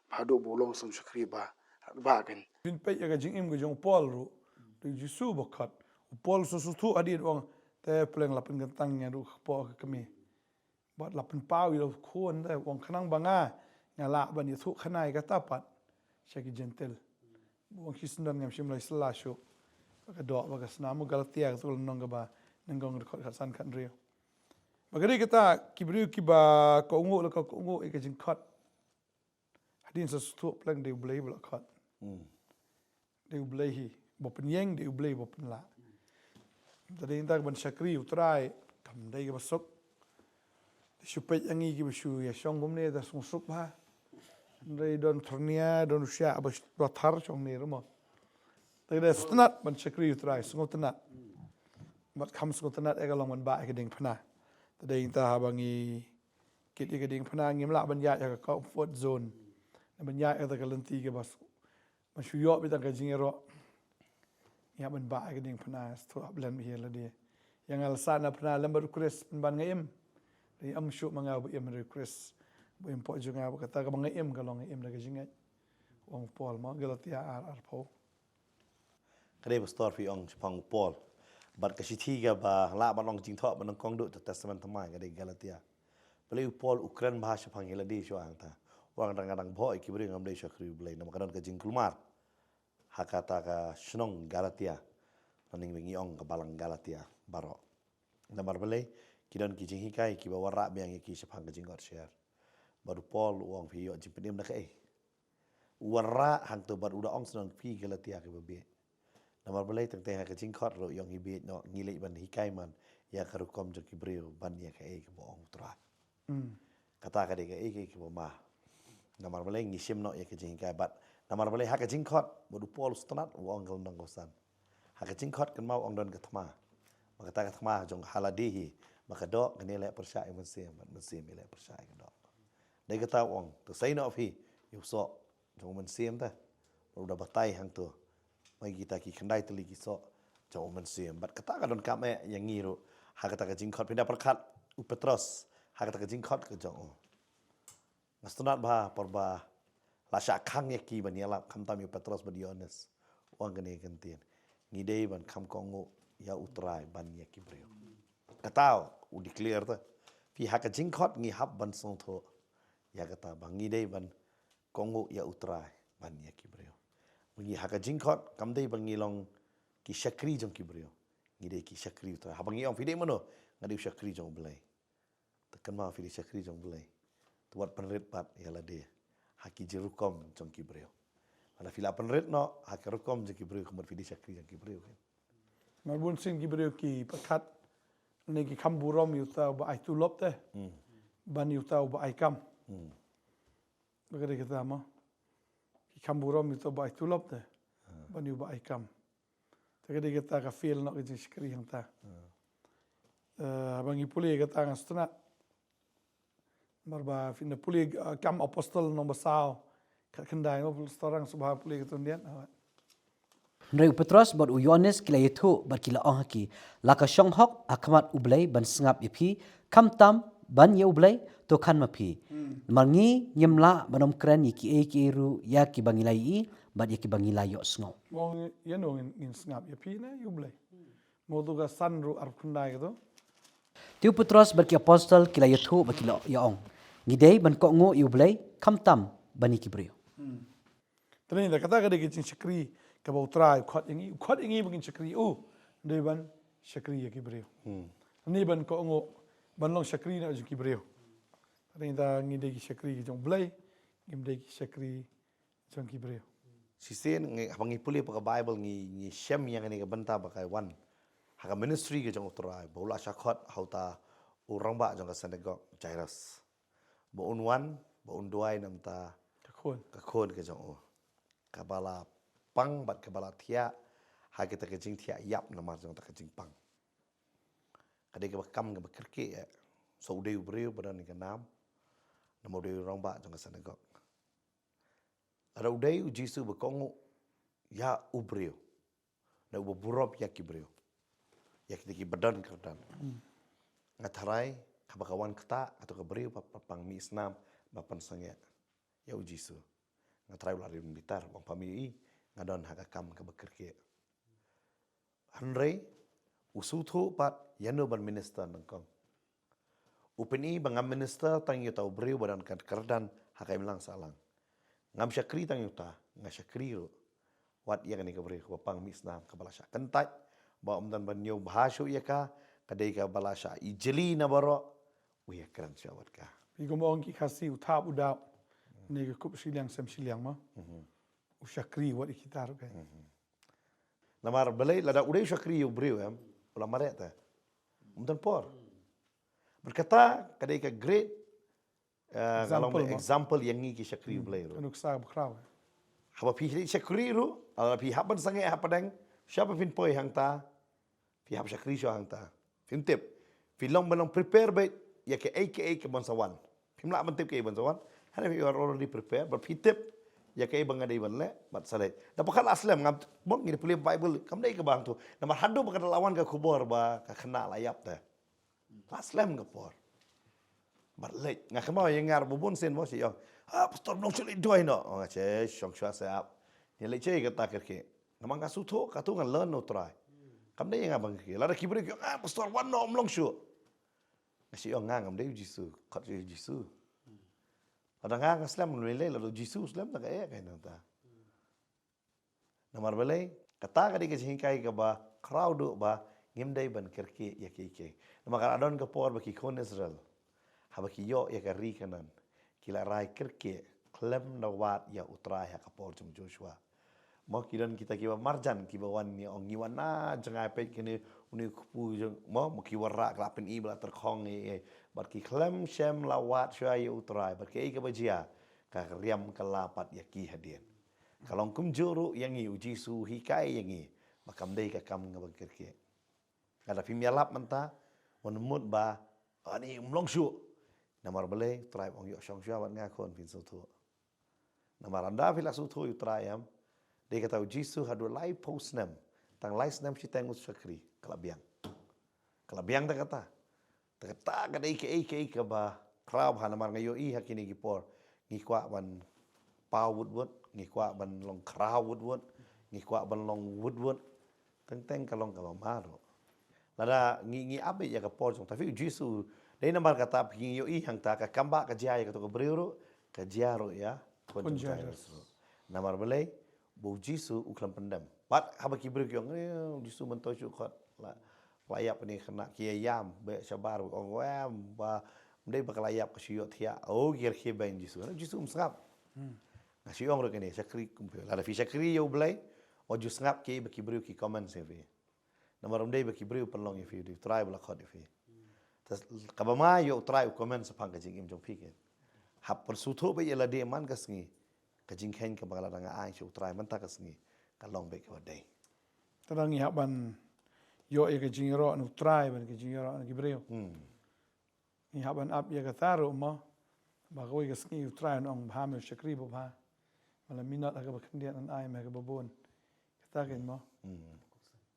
phado bolong som shakri ba kan bin pe ya jing im ga jong Paul ru tu jisu bakat Paul so su thu adit ong te pleng la pen gantang nya ru po ka kami bat la pen pau yo khon te ong khanang banga ngala ban thu khanai ka tapat shaki gentle ong kisnan ngam shim lai sla sho ka do ba ka snamu galatia ka tul nong ga ba nangong khot khasan khan rio bagari kita kibru ki ba ko ngo la ko ngo e ka jing khot hadin sa stu pleng de blay bla khot de blay hi bo pen yeng de blay bo pen la tadi intak ban shakri utrai kam dai ga basok supet angi ki basu ya song gum ne da sung sup ha dai don thornia don sha ba thar chong ne ro tadi da snat ban shakri utrai sung tanat mat kham sung tanat e ga long ban ba ke ding phana tadi inta bangi kit ke ding phana ngim la ban ya ka comfort zone ban ya ka ga lanti ke bas man shu yo bi ta ka jingero ya ban ba ke ding phana sto ablan mi hela de yang al sana phana lambar kris ban ngaim di am shu manga bu em request bu em po junga bu kata ka bang em ka long em da ka jingai ong Paul ma galatia ar po kade pastor fi ong chpang Paul bat ka sithi ga ba la ba long jing tho ba nang kong du testament tamai ga de galatia beli Paul Ukraine bahasa phang hela di sho ang ta wang dang boy ki bring am de shakri blai nam kanan ka jing kulmar hakata ka shnong galatia naning wingi ong ka balang galatia baro namar beli kidan ki jing hikai ki ba wara biang ki shapang ka jing got share baru Paul wong fi yo jing pedim na kai wara hang to bar uda ong snong fi galatia ki babe namar beli tang teng ka jing khot ro yong hibe no ngilei ban hikai man ya karukom jo ki breu ban ya kai ki bo ong tra kata ka de ka ki bo ma namar beli ngisim no ya ka jing hikai bat namar beli haka jing khot baru Paul stanat wong gal nang gosan haka jing khot kan mau ong don ka thma maka ta ka thma jong haladihi maka do kene le percaya mensim le percaya ke do dai kata ong to sai no phi yu so jong mensim ta udah batai hang tu mai kita ki khandai teli ki so jong mensim bat kata ka don ka me yang ngiru ha kata ka jing khot pindah perkhat u Petros ha kata ka jing khot ke jong ngastunat ba porba la sha khang ye ki ban yala kham tam yu Petros ba diones wang kene kentin ngidei ban kam kongo ya utrai ban ya kibreo katao u declare ta pi haka jingkot ngi hab ban song tho ya kata bang ngidei ban kongo ya utrai ban ya kibreo ngi haka jingkot kam dei bang ngilong ki shakri jong kibreo ngidei ki shakri utrai habang ngiong fide mono ngadi shakri jong belai tekan ma fide shakri jong belai tuat penrit pat ya la de haki jerukom jong kibreo ana fila penrit no haki rukom jong kibreo kemat fide shakri jong kibreo kan Marbun sin gibreu ki pakat ne ki kamburom yuta ba ai tulop te. Ban yuta ba ai kam. Bagade kita ma. Ki kamburom yuta ba ai tulop te. Ban yu ba ai kam. Tagade kita ka feel no ki skri hang ta. Bangi puli kita ngan stuna. Marba finna puli kam apostol nomor sao. Kendai no storang subha puli kita ndian. Nrei Petros bot u Yohanes kila yetu bat kila ohaki laka shong hok akamat ublay ban sengap yepi kam tam ban ye ublay to kan mapi mangi nyemla banom kren ki ru ya ki bangilai I bat ye ki bangilai yo sngo Mo yano ngin sngap yepi na yublay. Mo tu ka sanru arkundai gitu. Tiu Petros bat ki apostol kila yetu bat kila yaong ngidei ban ko ngo ublay kam tam ban ki brio Tani da kata kada ki shakri ka ba utrai khot ingi bangin shakri de ban shakri ya kibreu ni ban ko ngo ban long shakri na ju kibreu tani da ngi de ki shakri ki jong blai ngim de ki shakri jong kibreu sisen ngi abangi puli pa bible ngi shem yang ni ka banta ba kai wan haka ministry ke jong utrai bola shakhot hauta urang ba jong ka synagogue Jairus bo unwan bo unduai namta ka khon ke jong kabala pang bat kabala thia ha kita ke jing thia yap namar jong ta ke jing pang kade ke bakam ke bekerke so de ubreu badan ni ke nam namo de rong ba jong ka synagogue ada udai u jisu bekongo ya ubreu na u burop ya kibreu ya kita ki badan kerdan ngatarai kabakawan kata atau kebreu papang mi islam bapan sange ya u jisu ngatarai ulari bitar bang pami ngadon hakakam ke bekerke hanrei usuthu pat yano ban minister nangkong upeni bangam minister tang yuta ubreu badan kan kerdan hakai melang salang ngam syakri tang yuta nga syakri ro wat ya kani kebreu ke papang mi islam ke balasha kentai ba omdan ban yo bahasyo ya ka kadai ka balasha ijeli na baro uya kran syawat ka Igo mo ki kasi utap udap ne ke kup siliang sem siliang ma u shakri wat ikitar ke namar balai lada udai syakri ubreu ulah mare ta omdan por berkata kadai ka great kalau example yang ni ki syakri ublai ro anuk sa kraw haba pi syakri ro ala pi haban sange hapadang siapa pin poi hang ta pi hab syakri syo hang ta pin tip filong balong prepare bait ya ke aka ke bansawan pimla ban tip ke bansawan hana you are already prepared but pi tip ya ke bang ada iban le bat salai dapat kan aslam ngam bom ngi puli bible kam dai ke bang tu nama hadu ba lawan ka kubur ba ka kena layap ta aslam ke por bat le ngakama yang ngar bubun sen mo si yo pastor nong sili doi no che shong shwa sa ni le che ka ta ke namang ka sutho ka tu ngan learn no try kam dai yang abang ke la kibre ke pastor wan no omlong shu si yo ngang am dai jisu khat jisu ada ngang aslam le la jisu aslam ta ka nanta namar balai kata ka di ke hingkai ka ba crowd ba ngim dai ban kerke ya ke namar adon ka por ba ki kon Israel haba ki yo ya ka ri kanan kila rai kerke klem na wat ya utrai ha ka por jum Joshua mo kiran kita kiwa marjan kiwa wan ni ong ngiwan na jangai pe kini uni kupu jeng mo kiwa ra klapen I bla terkhong bat ki klem shem lawat shwa ya utrai bat ki ka bajia ka riam kalapat ya ki hadien kalong kum juru yang i uji su hikai yang i makam dei ka kam ngabag kerke kada pim yalap menta monmut ba ani umlong shu namar bele tribe ong yo shong shwa wat ngakon pin so tu namar anda pila su tu utrayam dia kata jisu hadu lai posnam tang lai snam si tang usakri kalabiang ta kata kada ike ba crowd hana mar ngayo I hakini gipor ngikwa ban power wood ngi kwa ban long crowd wood ngi kwa ban long wood teng kalong ka maro lada ngi abe ya ka por jong tapi jisu dei namar kata phi yo I hang ta ka kamba ka jaya ka to ka breuro ka jaro ya kon jairus namar belai bu jisu uklam pendam pat haba ki breuk yong jisu mentoy chu khot la layap ni kena kia yam be sabar ong wam ba mdei bakal layap ka siyo thia o gir khi ben jisu msngap na siyo ong rekene sakri kumpel la fi sakri yo belai o jisu ngap ki be ki breuk ki comment se fi namar mdei be ki breuk penlong fi di try bla khot fi tas kabama yo try comment sa pang ka jing im jong piken hap persutho be yela de man kasngi ka jing khen ka bagala nga ai chu try man ta kasngi ka long be ka dei Terang ni haban yo ke jingro nu try ban ke jingro ke breu. Ni haban up ya ke taru mo ba ko ke ski try nong ba me shakri bo ba. Mala minat aga ba kendian an ai me ke babon. Kata ken mo.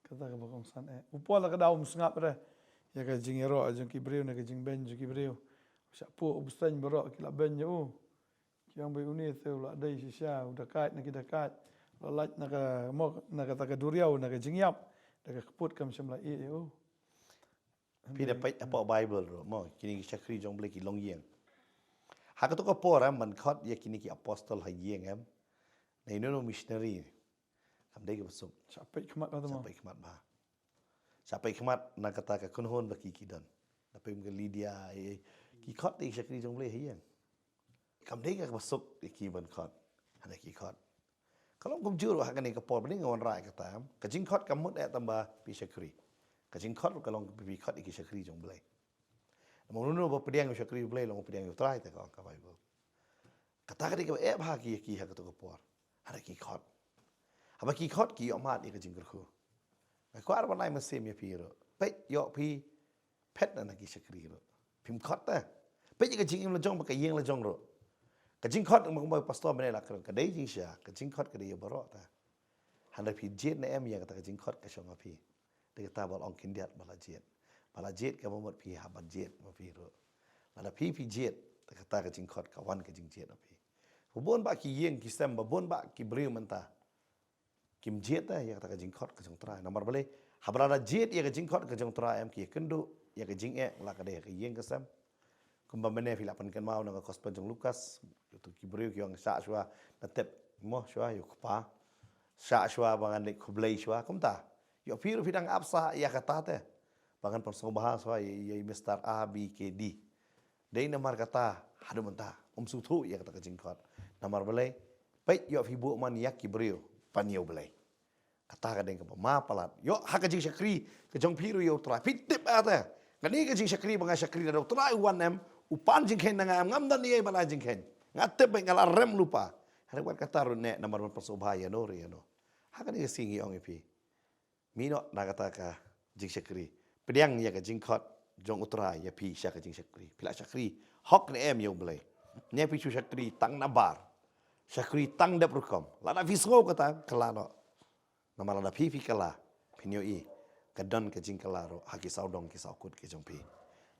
Kata ke ba kong san upo la ka daw musngap re. Ya ke jingro ajong ke breu na ke jing ben ke breu. Sa po ubstan bro ke la ben yo. Yang bay uni te la dai shisha udah kat na kita kat. Lalat na ka taka duriau na ka jingyap na ka kaput kam syam la Pi dapat apa Bible ro mo kini sakri jong bleki long yeng. Ha ka to ka por man khot ya kini ki apostol ha yeng em. Nei no missionary. Kam dei ka besuk sampai kemat kata mo. sampai kemat ba. Sampai kemat na kata ka kunhon ba ki kidan. Dapat ke Lydia ki khot di sakri jong ble ha yeng. Kam dei ka besuk ki ban khot. Ana ki khot. Kalau kum juru hak ni kapor ni ngawan rai kata ka jing khot kamut tambah pi sakri. Ka jing khot kalau pi khot iki sakri jong blai. Mo nu ba pediang sakri blai long pediang yo trai ta ka Bible. Kata ka di ka bha ki ha ka to kapor. Ada ki khot. Aba ki khot ki yo mat ni ka jing khu. Ka kwar ba nai ma sem ya pi ro. Pe yo pi pet na ki sakri ro. Pim khot ta. Pe ka jing im la jong ba ka yeng la jong ro. Ka jing khot mo ba pastor bene la ka dei jing sha ka jing khot ka dei baro ta handa pi jet na em ya ka jing khot ka shong pi de ta bal ong kin diat bala jet ka mo pi ha ban jet mo pi ro la pi jet ta ka jing khot ka wan ka jing jet pi bon ba ki yeng ki sem ba bon ba ki briu man ta kim jet ta ya ka jing khot ka jong tra nomor bale habra jet ya ka jing khot ka jong tra em ki kendu ya ka jing la ka de ka yeng ka sem kumba mene fila pan kan mau na kospan jong Lukas tu kibriu ki ang sa shwa na tep mo shwa yu pa sa shwa bangan de kublai shwa kumta yo piru fidang apsa ya kata te bangan pon so bahas shwa ye Mr. A B K D dei namar kata hadu menta su thu ya kata jingkot namar belai pe yo fi bu man yak kibriu pan yo belai kata ka deng ka ma palat yo haka jing sakri ke jong piru yo tra fit tip ata ngani ka jing sakri banga sakri da tra wan em upan jing ken ngam dan ye bala jing ken ngate be ngala rem lupa hari wat kata ru ne namar man persobhaya no re no haka ni singi ong epi mino na kata ka jing sakri pediang ya ka jing khot jong utra ya pi sha ka jing sakri pila sakri hok ne em yo belai ne pi chu sakri tang nabar sakri tang de prokom la na visgo kata kelano namar la pi kala pinyo I kadon ka jing kala ro haki saudong ki saukut ke jong pi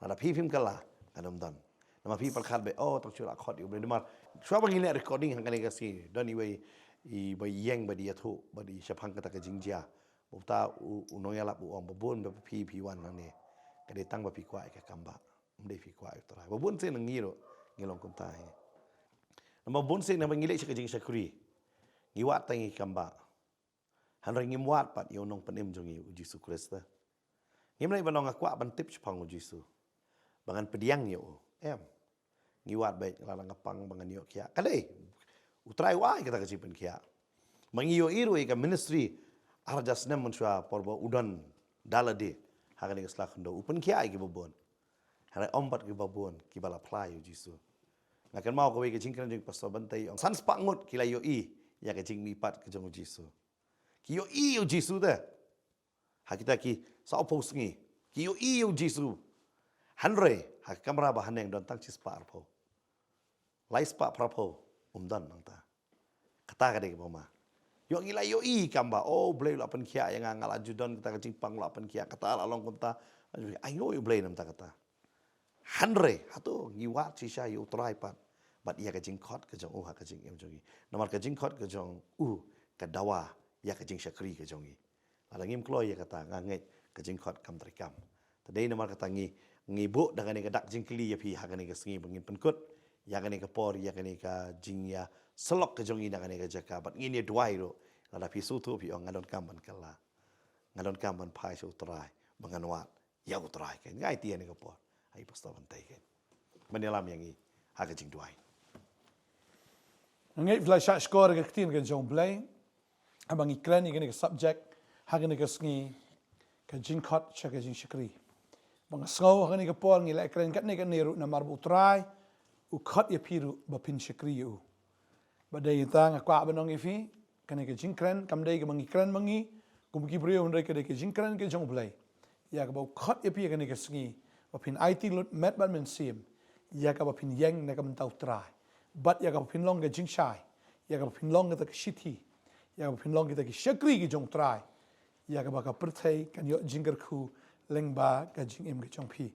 la pi kala kadam dan nama people khat be tok chura khot yu ble mar shwa bang ile recording hang ka si don I ba yeng ba dia thu ba di shapang ka ta ka jingjia uta u no ya la bu om ba bon ba pi wan nang ne ka de tang ba pi kwa ka kamba mde pi kwa yu tra ba bon se nang ngiro ngilong kum ta he nama bon se na bang ile ka jing sakuri ngi wat ta ngi kamba han ring ngim wat pat yo nong panem jong yu Jesu Krista ngim lai ba nong akwa ban tip chpang Jesu bangan pediang yo ngiwat baik lalang ngapang bangan yo kia kale utrai wai kita kasi pen kia mangiyo iru ka ministry arjas nem mensua porbo udan dalade hakani kesla khndo upen kia ki bobon hare ombat ki bobon ki bala apply yo Jesu ngakan mau ko ke jingkan jing pastor bantai ong sans pangut kila yo ya ke jing mi pat ke jong Jesu ki yo Jesu da hakita ki sa opos ngi ki yo Jesu Hanre hak kamera bahan yang don tang cis par po. Lais pa prapo dan nang ta. Kata ka de mama. Yo ngila yo kamba blay la pen kia yang ngala judon kita kacing pang la pen kia kata la long kunta. Ayo yo blay nam ta kata. Hanre hatu ngiwat sisa yo try pat. Bat ia kacing khot ka jong ha kacing em jongi. Namar kacing khot ka jong ka dawa ya kacing syakri ka jongi. alangim kloy ya kata nganget ke jingkot kam trikam tadai namar kata ngi bu dengan ni kedak jingkli ya pi hakani ke sengi bengin penkut ya kani ke por ya kani ka jingya selok ke jongi dengan ni ke jaka bat ngini duai ro ngada pi sutu pi ong ngadon kam ban kala ngadon kam ban pai su trai menganwat ya utrai kan ngai tian ni ke por ai pastor bantai kan menelam yang i haka jing duai ngai vla sha skor ke tin ke jong blay abang ikran ni ke subject hakani ke sengi ke jingkot cha ke jing shakri bang sngau hakani ke por ngi la ikran kat ni ke neru na mar utrai u khat ya piru ba pin shakri u badai ta ngakwa banong ifi kani ke jingkran kam dai ke bang ikran mangi kum ki brio ndai ke jingkran ke jong blay ya ka ba khat ya pi kani ke sengi ba pin IT lut met ban men sim ya ka ba pin yang na kam tau trai bat ya ka pin long ke jing shai ya ka pin long ke shiti ya ka pin long ke shakri ke jong trai ya ka ba ka perthai kan yo jingker khu leng ba ka jing im ke jong pi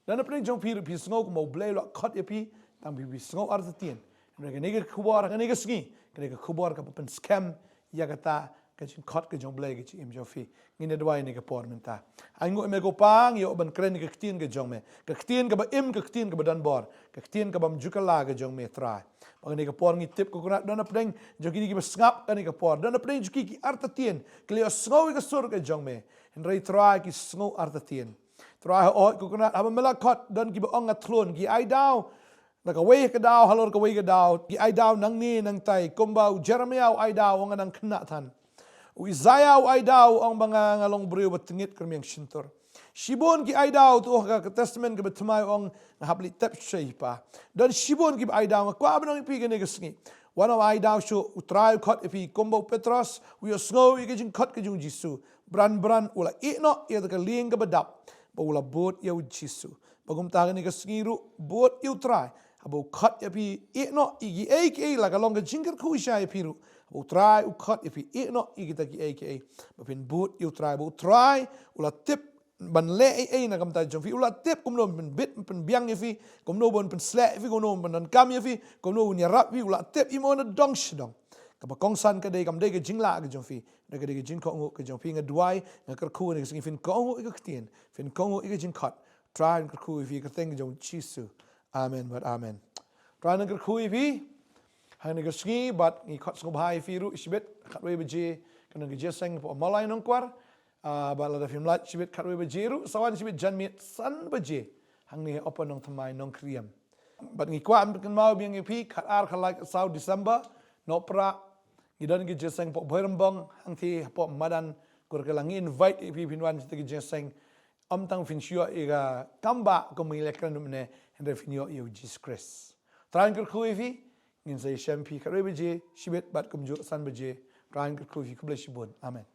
dan apne jong pi pi sngo ko mo blay lo khat ya pi tam bi sngo ar ta tien ne ke ne ke khubor ka ne ke sengi ke ke khubor ka pen scam ya ka ta ke jing khat ke jong blay ke jing im jong fi ngine dwai ne ke por menta ai ngo me go pang yo ban kren ke tien ke jong me ke tien ke ba im ke tien ke ba dan bor ke tien ke bam jukala ke jong me trai bang ne ke por ngi tip ko kuna dan apdeng jogi ki ba ngap ka ne ke por dan apdeng jogi ki arta tien ke le sngo ke sur ke jong me en rei trai ki sngo arta tien trai o ko kuna aba mela khat dan ki ba ong athlon ki ai dau na ka wei ka dau halor ka wei ka dau ki ai dau nang ni nang tai kombau jeremiah ai dau ong nang khna than u Isaiah ai dau ong banga ngalong brio batngit kermiang shintor Shibon ki ai dau tu ka testament ke betmai ong habli tep sheipa dan Shibon ki ai dau ko abnong pi ke negesngi one of ai dau sho utrai khot ipi kombo Petros we snow ke jing khot ke jung jisu bran ula ino ya ka ling ke badap ba ula bot ya jisu bagum ta ke negesngi ru bot you try abo khot ipi ino igi aka la ka long ke jingker khu sha ipi ru abo try u khot ipi ino igi ta ki aka ba pin bot you try abo try ula tip ban le ai na kam ta jong fi ula tip kum no ben bit pen biang fi kum no bon pen slek fi kum no ben kam fi kum no nya rap fi ula tip i mon dong shidong ka ba kong san ka dei kam dei ke jingla ke jong fi na ka dei ke jing ko ngo ke jong fi nga duai nga kar khu ne sing fin ko ngo i ka tien fin ko ngo i ka jing khat try kar khu fi ka teng jong chisu amen but amen try na kar khu fi ha ne ka ski but ni khat sngop hai fi ru isbet khat we beje kan ge jeseng po malai nong kwar bala da film lat sibit khatwe bejeru sawan sibit janmit san beje hang ni open nong thamai nong kriam but ngi kwa am kan mau biang pi khat ar khalak sau December no pra gidan gi jeseng po bherambang hang thi po madan kur ke langi invite pi pinwan ti jeseng am tang fin shio ega kamba ko mi lekran ne hende finio eu Jesus Christ tran kur khuifi ngin sai shampi khatwe beje sibit bat kum ju san beje tran kur khuifi kuble shibun amen